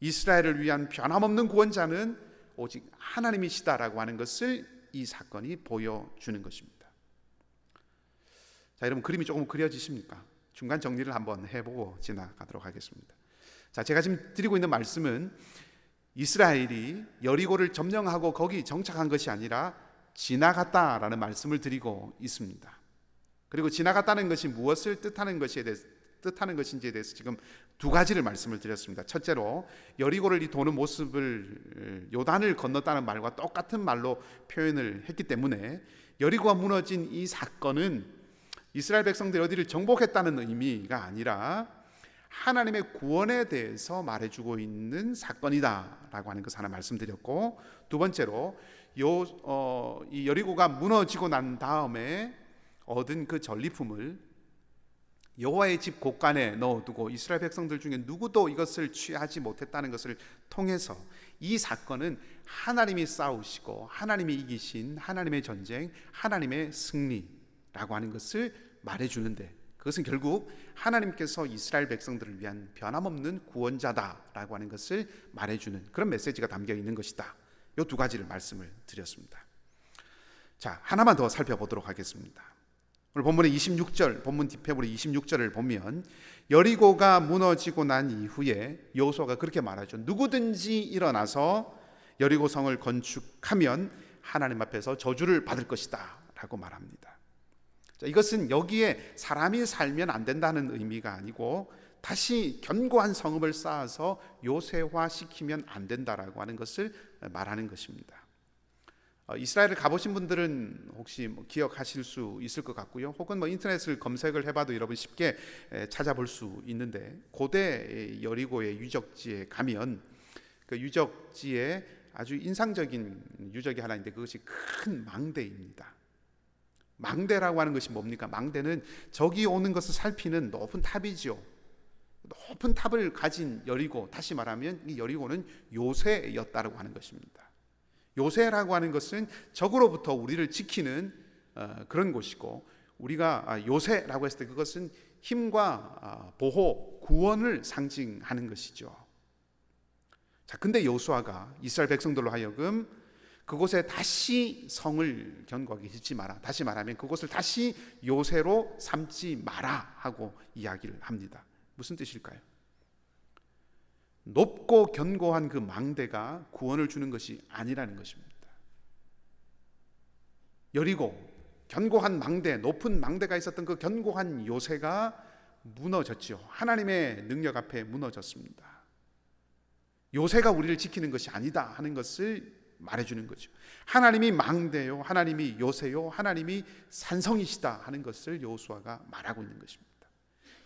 이스라엘을 위한 변함없는 구원자는 오직 하나님이시다라고 하는 것을 이 사건이 보여주는 것입니다. 자, 여러분 그림이 조금 그려지십니까? 중간 정리를 한번 해보고 지나가도록 하겠습니다. 자, 제가 지금 드리고 있는 말씀은 이스라엘이 여리고를 점령하고 거기 정착한 것이 아니라 지나갔다라는 말씀을 드리고 있습니다. 그리고 지나갔다는 것이 무엇을 뜻하는 것인지에 대해서 지금 두 가지를 말씀을 드렸습니다. 첫째로 여리고를 이 도는 모습을 요단을 건넜다는 말과 똑같은 말로 표현을 했기 때문에 여리고가 무너진 이 사건은 이스라엘 백성들이 어디를 정복했다는 의미가 아니라 하나님의 구원에 대해서 말해주고 있는 사건이다라고 하는 것을 하나 말씀드렸고, 두 번째로 이 여리고가 무너지고 난 다음에 얻은 그 전리품을 여호와의 집 곳간에 넣어두고 이스라엘 백성들 중에 누구도 이것을 취하지 못했다는 것을 통해서 이 사건은 하나님이 싸우시고 하나님이 이기신 하나님의 전쟁, 하나님의 승리라고 하는 것을 말해주는데, 그것은 결국 하나님께서 이스라엘 백성들을 위한 변함없는 구원자다라고 하는 것을 말해주는 그런 메시지가 담겨 있는 것이다. 이 두 가지를 말씀을 드렸습니다. 자, 하나만 더 살펴보도록 하겠습니다. 오늘 본문의 26절, 본문 뒷표물의 26절을 보면 여리고가 무너지고 난 이후에 여호수아가 그렇게 말하죠. 누구든지 일어나서 여리고 성을 건축하면 하나님 앞에서 저주를 받을 것이다 라고 말합니다. 자, 이것은 여기에 사람이 살면 안 된다는 의미가 아니고 다시 견고한 성읍을 쌓아서 요새화시키면 안 된다라고 하는 것을 말하는 것입니다. 이스라엘을 가보신 분들은 혹시 기억하실 수 있을 것 같고요. 혹은 인터넷을 검색을 해봐도 여러분 쉽게 찾아볼 수 있는데, 고대 여리고의 유적지에 가면 그 유적지에 아주 인상적인 유적이 하나 있는데 그것이 큰 망대입니다. 망대라고 하는 것이 뭡니까? 망대는 저기 오는 것을 살피는 높은 탑이죠. 높은 탑을 가진 여리고, 다시 말하면 이 여리고는 요새였다라고 하는 것입니다. 요새라고 하는 것은 적으로부터 우리를 지키는 그런 곳이고, 우리가 요새라고 했을 때 그것은 힘과 보호, 구원을 상징하는 것이죠. 자, 근데 여호수아가 이스라엘 백성들로 하여금 그곳에 다시 성을 견고하게 짓지 마라, 다시 말하면 그곳을 다시 요새로 삼지 마라 하고 이야기를 합니다. 무슨 뜻일까요? 높고 견고한 그 망대가 구원을 주는 것이 아니라는 것입니다. 여리고 견고한 망대, 높은 망대가 있었던 그 견고한 요새가 무너졌죠. 하나님의 능력 앞에 무너졌습니다. 요새가 우리를 지키는 것이 아니다 하는 것을 말해주는 거죠. 하나님이 망대요, 하나님이 요새요, 하나님이 산성이시다 하는 것을 여호수아가 말하고 있는 것입니다.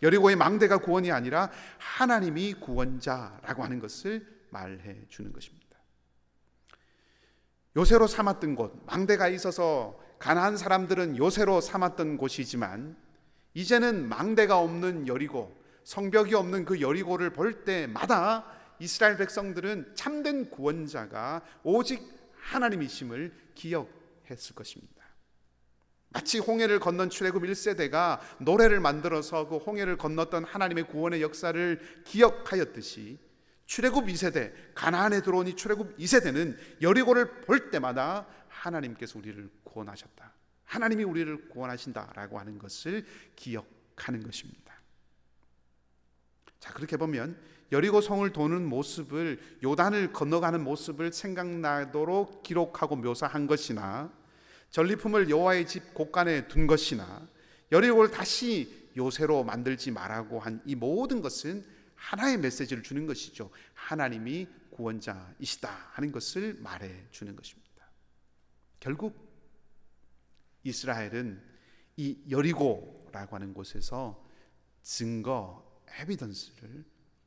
여리고의 망대가 구원이 아니라 하나님이 구원자라고 하는 것을 말해 주는 것입니다. 요새로 삼았던 곳, 망대가 있어서 가나안 사람들은 요새로 삼았던 곳이지만 이제는 망대가 없는 여리고, 성벽이 없는 그 여리고를 볼 때마다 이스라엘 백성들은 참된 구원자가 오직 하나님이심을 기억했을 것입니다. 마치 홍해를 건넌 출애굽 1세대가 노래를 만들어서 그 홍해를 건넜던 하나님의 구원의 역사를 기억하였듯이, 출애굽 2세대, 가나안에 들어오니 출애굽 2세대는 여리고를 볼 때마다 하나님께서 우리를 구원하셨다, 하나님이 우리를 구원하신다라고 하는 것을 기억하는 것입니다. 자, 그렇게 보면 여리고 성을 도는 모습을, 요단을 건너가는 모습을 생각나도록 기록하고 묘사한 것이나, 전리품을 여호와의 집 곳간에 둔 것이나, 여리고를 다시 요새로 만들지 말라고 한 이 모든 것은 하나의 메시지를 주는 것이죠. 하나님이 구원자이시다 하는 것을 말해 주는 것입니다. 결국 이스라엘은 이 여리고라고 하는 곳에서 증거, 에비던스를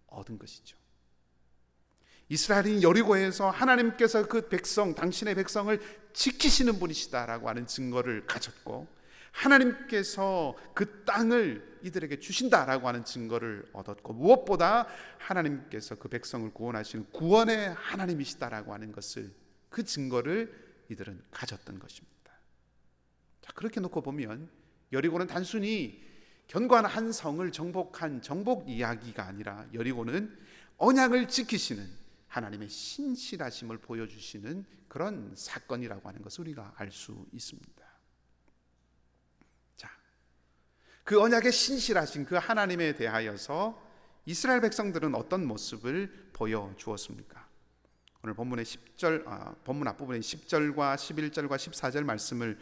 얻은 것이죠. 이스라엘이 여리고에서 하나님께서 그 백성, 당신의 백성을 지키시는 분이시다라고 하는 증거를 가졌고, 하나님께서 그 땅을 이들에게 주신다라고 하는 증거를 얻었고, 무엇보다 하나님께서 그 백성을 구원하시는 구원의 하나님이시다라고 하는 것을, 그 증거를 이들은 가졌던 것입니다. 자, 그렇게 놓고 보면 여리고는 단순히 견고한 한 성을 정복한 정복 이야기가 아니라, 여리고는 언약을 지키시는 하나님의 신실하심을 보여주시는 그런 사건이라고 하는 것을 우리가 알 수 있습니다. 자, 그 언약의 신실하신 그 하나님에 대하여서 이스라엘 백성들은 어떤 모습을 보여주었습니까? 오늘 본문의 본문 앞부분의 10절과 11절과 14절 말씀을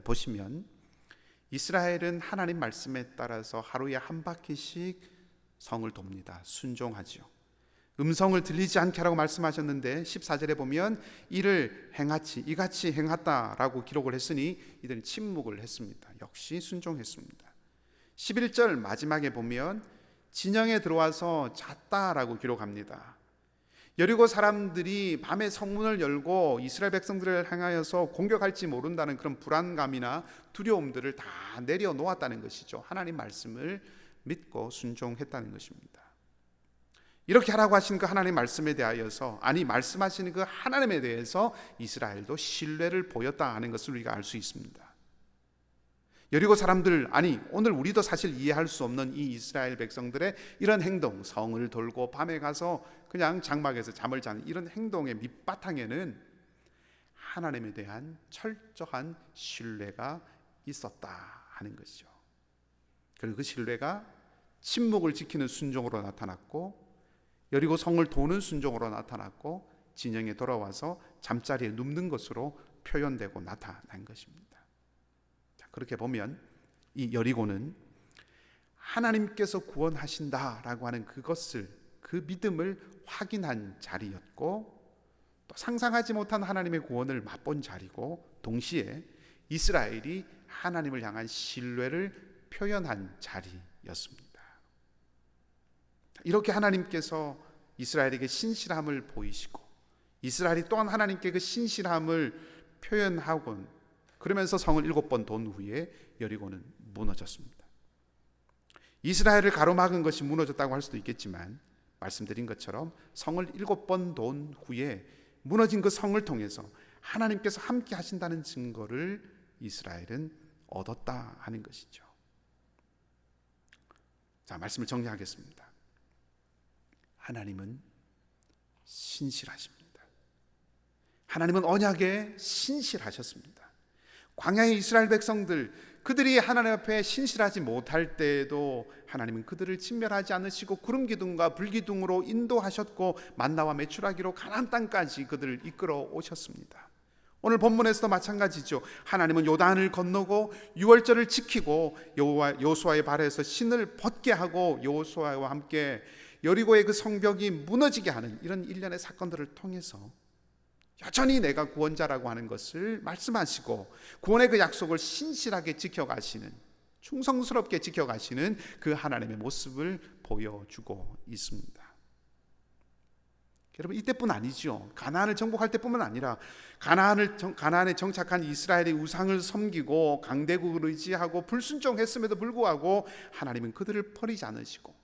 보시면 이스라엘은 하나님 말씀에 따라서 하루에 한 바퀴씩 성을 돕니다. 순종하지요. 음성을 들리지 않게 하라고 말씀하셨는데 14절에 보면 이를 이같이 행했다라고 기록을 했으니 이들은 침묵을 했습니다. 역시 순종했습니다. 11절 마지막에 보면 진영에 들어와서 잤다라고 기록합니다. 여리고 사람들이 밤에 성문을 열고 이스라엘 백성들을 향하여서 공격할지 모른다는 그런 불안감이나 두려움들을 다 내려놓았다는 것이죠. 하나님 말씀을 믿고 순종했다는 것입니다. 이렇게 하라고 하신 그 하나님 말씀에 대하여서, 말씀하시는 그 하나님에 대해서 이스라엘도 신뢰를 보였다 하는 것을 우리가 알 수 있습니다. 여리고 사람들, 오늘 우리도 사실 이해할 수 없는 이 이스라엘 백성들의 이런 행동, 성을 돌고 밤에 가서 그냥 장막에서 잠을 자는 이런 행동의 밑바탕에는 하나님에 대한 철저한 신뢰가 있었다 하는 것이죠. 그리고 그 신뢰가 침묵을 지키는 순종으로 나타났고, 여리고 성을 도는 순종으로 나타났고, 진영에 돌아와서 잠자리에 눕는 것으로 표현되고 나타난 것입니다. 자, 그렇게 보면 이 여리고는 하나님께서 구원하신다라고 하는 그 믿음을 확인한 자리였고, 또 상상하지 못한 하나님의 구원을 맛본 자리고, 동시에 이스라엘이 하나님을 향한 신뢰를 표현한 자리였습니다. 이렇게 하나님께서 이스라엘에게 신실함을 보이시고, 이스라엘이 또한 하나님께 그 신실함을 표현하곤, 그러면서 성을 7번 돈 후에 여리고는 무너졌습니다. 이스라엘을 가로막은 것이 무너졌다고 할 수도 있겠지만, 말씀드린 것처럼 성을 7번 돈 후에 무너진 그 성을 통해서 하나님께서 함께 하신다는 증거를 이스라엘은 얻었다 하는 것이죠. 자, 말씀을 정리하겠습니다. 하나님은 신실하십니다. 하나님은 언약에 신실하셨습니다. 광야의 이스라엘 백성들, 그들이 하나님 앞에 신실하지 못할 때에도 하나님은 그들을 진멸하지 않으시고 구름 기둥과 불 기둥으로 인도하셨고, 만나와 메추라기로 가나안 땅까지 그들을 이끌어 오셨습니다. 오늘 본문에서도 마찬가지죠. 하나님은 요단을 건너고 유월절을 지키고 여호수아의 발에서 신을 벗게 하고 여호수아와 함께 여리고의 그 성벽이 무너지게 하는 이런 일련의 사건들을 통해서 여전히 내가 구원자라고 하는 것을 말씀하시고, 구원의 그 약속을 신실하게 지켜가시는, 충성스럽게 지켜가시는 그 하나님의 모습을 보여주고 있습니다. 여러분, 이때뿐 아니죠. 가나안을 정복할 때뿐만 아니라 가나안에 정착한 이스라엘의 우상을 섬기고 강대국을 의지하고 불순종했음에도 불구하고 하나님은 그들을 버리지 않으시고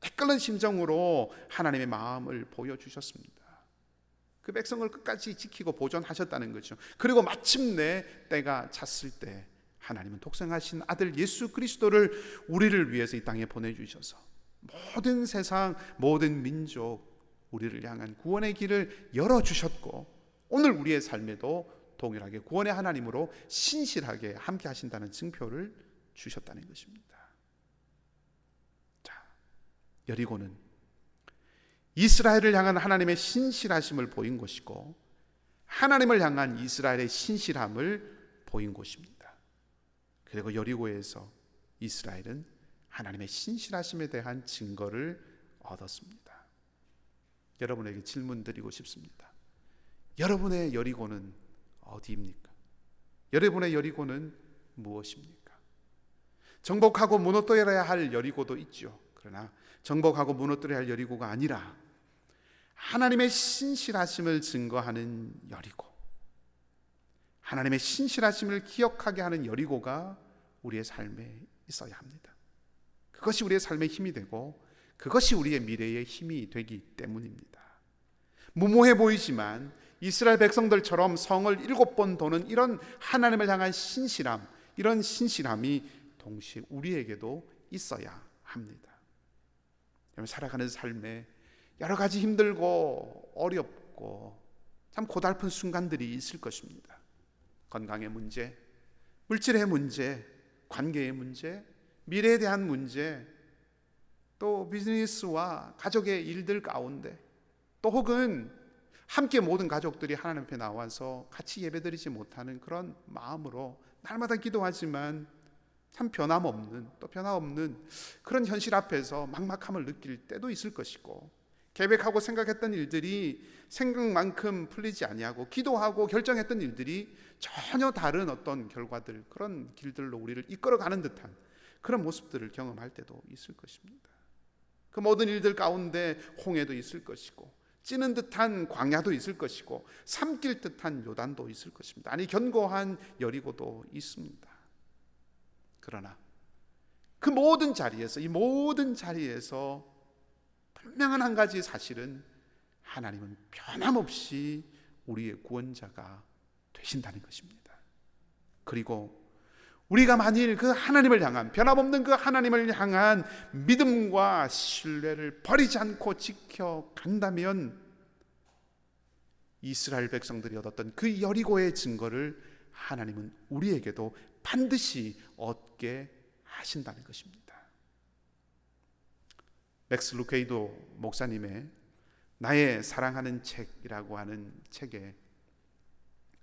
깨끗한 심정으로 하나님의 마음을 보여주셨습니다. 그 백성을 끝까지 지키고 보존하셨다는 거죠. 그리고 마침내 때가 찼을 때 하나님은 독생하신 아들 예수 그리스도를 우리를 위해서 이 땅에 보내주셔서 모든 세상, 모든 민족, 우리를 향한 구원의 길을 열어주셨고, 오늘 우리의 삶에도 동일하게 구원의 하나님으로 신실하게 함께 하신다는 증표를 주셨다는 것입니다. 자, 여리고는 이스라엘을 향한 하나님의 신실하심을 보인 곳이고, 하나님을 향한 이스라엘의 신실함을 보인 곳입니다. 그리고 여리고에서 이스라엘은 하나님의 신실하심에 대한 증거를 얻었습니다. 여러분에게 질문 드리고 싶습니다. 여러분의 여리고는 어디입니까? 여러분의 여리고는 무엇입니까? 정복하고 무너뜨려야 할 여리고도 있죠. 그러나 정복하고 무너뜨려야 할 여리고가 아니라 하나님의 신실하심을 증거하는 여리고, 하나님의 신실하심을 기억하게 하는 여리고가 우리의 삶에 있어야 합니다. 그것이 우리의 삶의 힘이 되고, 그것이 우리의 미래의 힘이 되기 때문입니다. 무모해 보이지만 이스라엘 백성들처럼 성을 7번 도는 이런 하나님을 향한 신실함, 이런 신실함이 동시에 우리에게도 있어야 합니다. 살아가는 삶에 여러 가지 힘들고 어렵고 참 고달픈 순간들이 있을 것입니다. 건강의 문제, 물질의 문제, 관계의 문제, 미래에 대한 문제, 또 비즈니스와 가족의 일들 가운데, 또 혹은 함께 모든 가족들이 하나님 앞에 나와서 같이 예배드리지 못하는 그런 마음으로 날마다 기도하지만 참 변함없는 그런 현실 앞에서 막막함을 느낄 때도 있을 것이고, 계획하고 생각했던 일들이 생각만큼 풀리지 아니하고 기도하고 결정했던 일들이 전혀 다른 어떤 결과들, 그런 길들로 우리를 이끌어가는 듯한 그런 모습들을 경험할 때도 있을 것입니다. 그 모든 일들 가운데 홍해도 있을 것이고, 찌는 듯한 광야도 있을 것이고, 삼킬 듯한 요단도 있을 것입니다. 아니, 견고한 여리고도 있습니다. 그러나 그 모든 자리에서, 이 모든 자리에서 분명한 한 가지 사실은, 하나님은 변함없이 우리의 구원자가 되신다는 것입니다. 그리고 우리가 만일 그 하나님을 향한, 변함없는 그 하나님을 향한 믿음과 신뢰를 버리지 않고 지켜간다면, 이스라엘 백성들이 얻었던 그 여리고의 증거를 하나님은 우리에게도 반드시 얻게 하신다는 것입니다. 맥스 루케이도 목사님의 나의 사랑하는 책이라고 하는 책에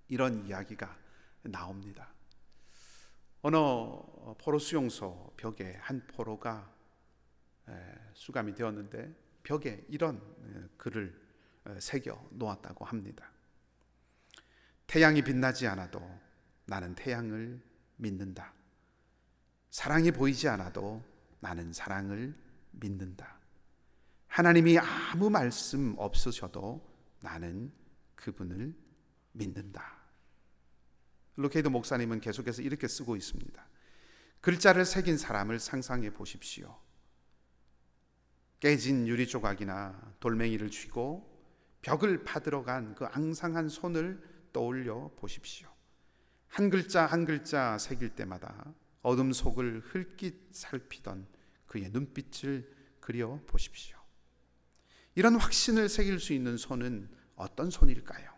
이런 이야기가 나옵니다. 어느 포로 수용소 벽에 한 포로가 수감이 되었는데, 벽에 이런 글을 새겨 놓았다고 합니다. 태양이 빛나지 않아도 나는 태양을 믿는다. 사랑이 보이지 않아도 나는 사랑을 믿는다. 하나님이 아무 말씀 없으셔도 나는 그분을 믿는다. 루케이드 목사님은 계속해서 이렇게 쓰고 있습니다. 글자를 새긴 사람을 상상해 보십시오. 깨진 유리 조각이나 돌멩이를 쥐고 벽을 파들어 간 그 앙상한 손을 떠올려 보십시오. 한 글자 한 글자 새길 때마다 어둠 속을 흘낏 살피던 그의 눈빛을 그려 보십시오. 이런 확신을 새길 수 있는 손은 어떤 손일까요?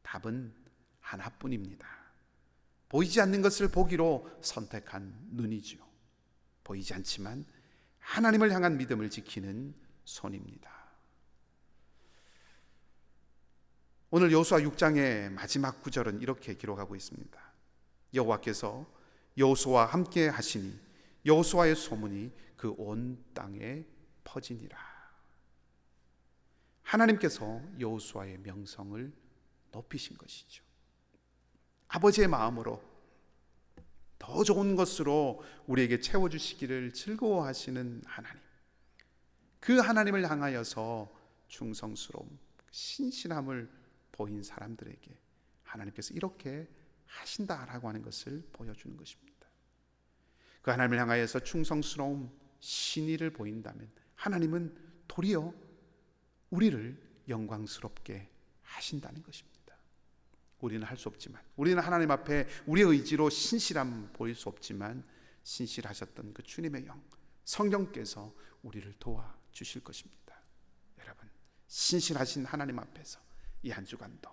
답은 하나뿐입니다. 보이지 않는 것을 보기로 선택한 눈이죠. 보이지 않지만 하나님을 향한 믿음을 지키는 손입니다. 오늘 여호수아 6장의 마지막 구절은 이렇게 기록하고 있습니다. 여호와께서 여호수아와 함께 하시니 여호수아의 소문이 그 온 땅에 퍼지니라. 하나님께서 여호수아의 명성을 높이신 것이죠. 아버지의 마음으로 더 좋은 것으로 우리에게 채워주시기를 즐거워하시는 하나님, 그 하나님을 향하여서 충성스러움, 신실함을 보인 사람들에게 하나님께서 이렇게 하신다라고 하는 것을 보여주는 것입니다. 그 하나님을 향하여서 충성스러움, 신의를 보인다면 하나님은 도리어 우리를 영광스럽게 하신다는 것입니다. 우리는 할 수 없지만, 우리는 하나님 앞에 우리의 의지로 신실함 보일 수 없지만, 신실하셨던 그 주님의 영, 성령께서 우리를 도와주실 것입니다. 여러분, 신실하신 하나님 앞에서 이 한 주간도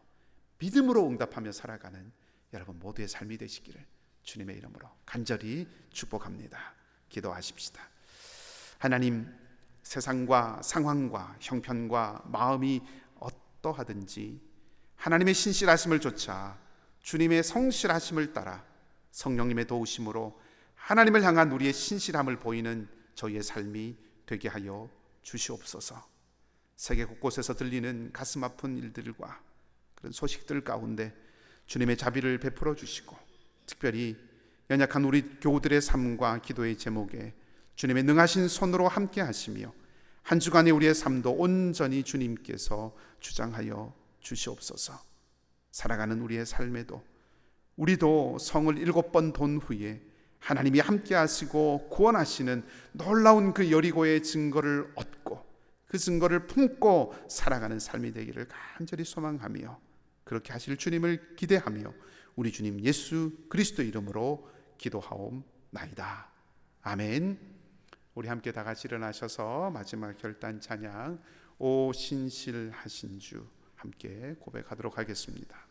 믿음으로 응답하며 살아가는 여러분 모두의 삶이 되시기를 주님의 이름으로 간절히 축복합니다. 기도하십시다. 하나님, 세상과 상황과 형편과 마음이 어떠하든지 하나님의 신실하심을 좇아 주님의 성실하심을 따라 성령님의 도우심으로 하나님을 향한 우리의 신실함을 보이는 저희의 삶이 되게 하여 주시옵소서. 세계 곳곳에서 들리는 가슴 아픈 일들과 그런 소식들 가운데 주님의 자비를 베풀어 주시고, 특별히 연약한 우리 교우들의 삶과 기도의 제목에 주님의 능하신 손으로 함께 하시며 한 주간의 우리의 삶도 온전히 주님께서 주장하여 주시옵소서. 살아가는 우리의 삶에도 우리도 성을 7번 돈 후에 하나님이 함께 하시고 구원하시는 놀라운 그 여리고의 증거를 얻고 그 증거를 품고 살아가는 삶이 되기를 간절히 소망하며, 그렇게 하실 주님을 기대하며 우리 주님 예수 그리스도 이름으로 기도하옵나이다. 아멘. 우리 함께 다 같이 일어나셔서 마지막 결단 찬양 오 신실하신 주 함께 고백하도록 하겠습니다.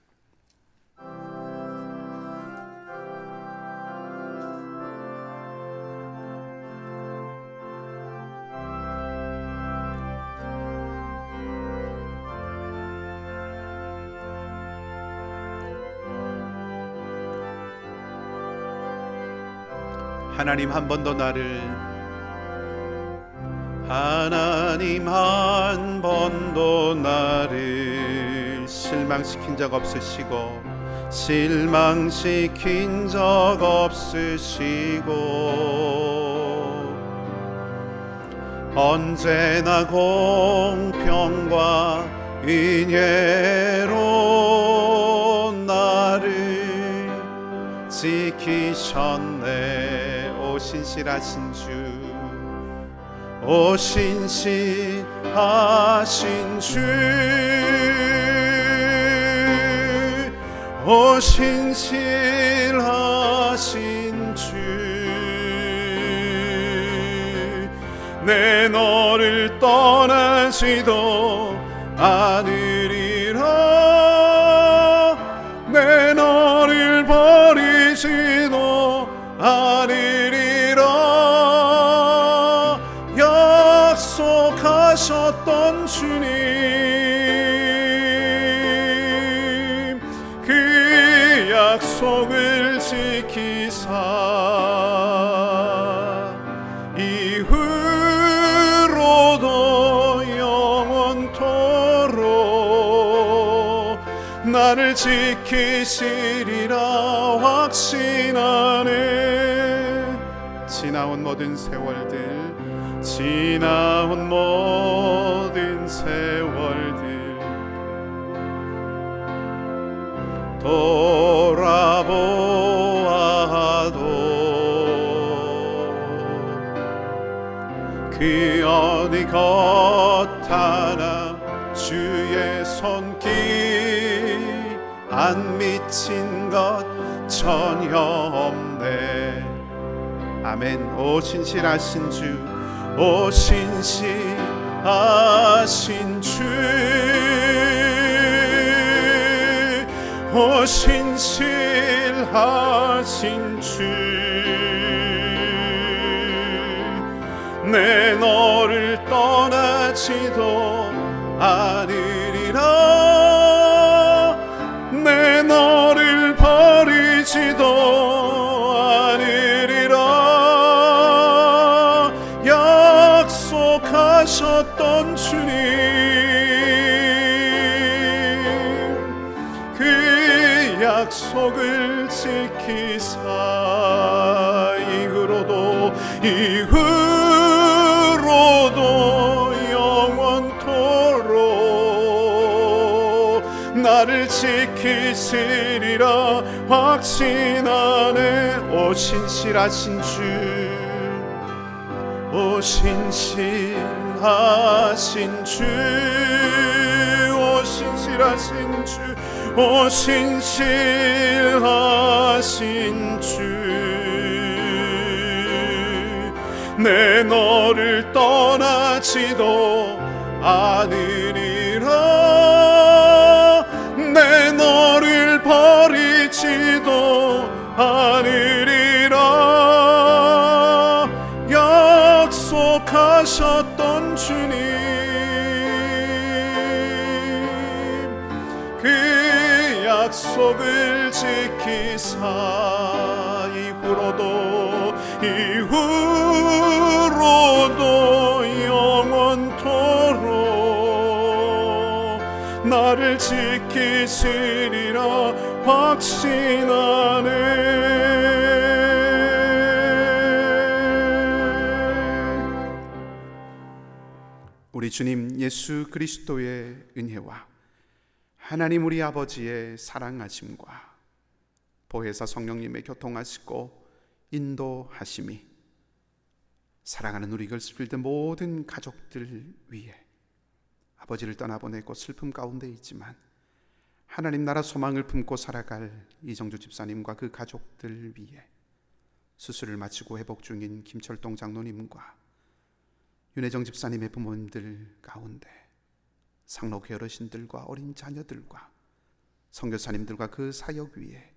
하나님 한 번도 나를, 하나님 한 번도 나를 실망시킨 적 없으시고 실망시킨 적 없으시고 언제나 공평과 인애로 나를 지키셨네. 오 신실하신 주, 오 신실하신 주, 오 신실하신 주, 내 너를 떠나지도 않으리라, 내 너를 버리지도 않으리라. 약속하셨던 주님, 그 약속을 지키사 이후로도 영원토록 나를 지키시리라 확신하네. 지나온 모든 세월들, 지나온 모든 세월들 돌아보아도 그 어느 것 하나 주의 손길 안 미친 것 전혀 없네. 아멘. 오 신실하신 주, 오 신실하신 주, 오 신실하신 주, 내 너를 떠나지도 않으리라, 내 너를 버리지도 않으리라. 약속하셨던 주님, 그 약속을 지키사 이후로도 영원토록 나를 지키시리라 확신하네. 오 신실하신 주, 오 신실하신 주, 오 신실하신 주, 오 신실하신 주, 내 너를 떠나지도 않으리라, 내 너를 버리지도 않으리라. 약속하셨던 주님, 그 약속을 지키사 이후로도 영원토록 나를 지키시리라 확신하네. 우리 주님 예수 그리스도의 은혜와 하나님 우리 아버지의 사랑하심과 보혜사 성령님의 교통하시고 인도하심이 사랑하는 우리 걸스필드 모든 가족들 위해 아버지를 떠나보내고 슬픔 가운데 있지만 하나님 나라 소망을 품고 살아갈 이정주 집사님과 그 가족들 위해 수술을 마치고 회복 중인 김철동 장로님과 윤혜정 집사님의 부모님들 가운데 상록회 어르신들과 어린 자녀들과 선교사님들과 그 사역 위에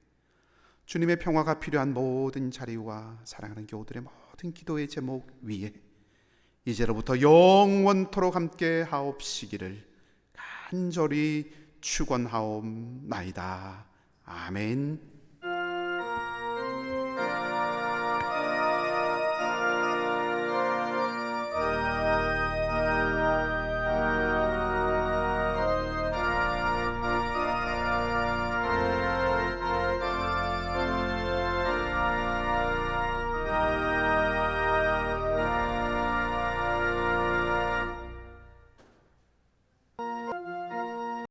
주님의 평화가 필요한 모든 자리와 사랑하는 교우들의 모든 기도의 제목 위에 이제로부터 영원토록 함께 하옵시기를 간절히 축원하옵나이다. 아멘.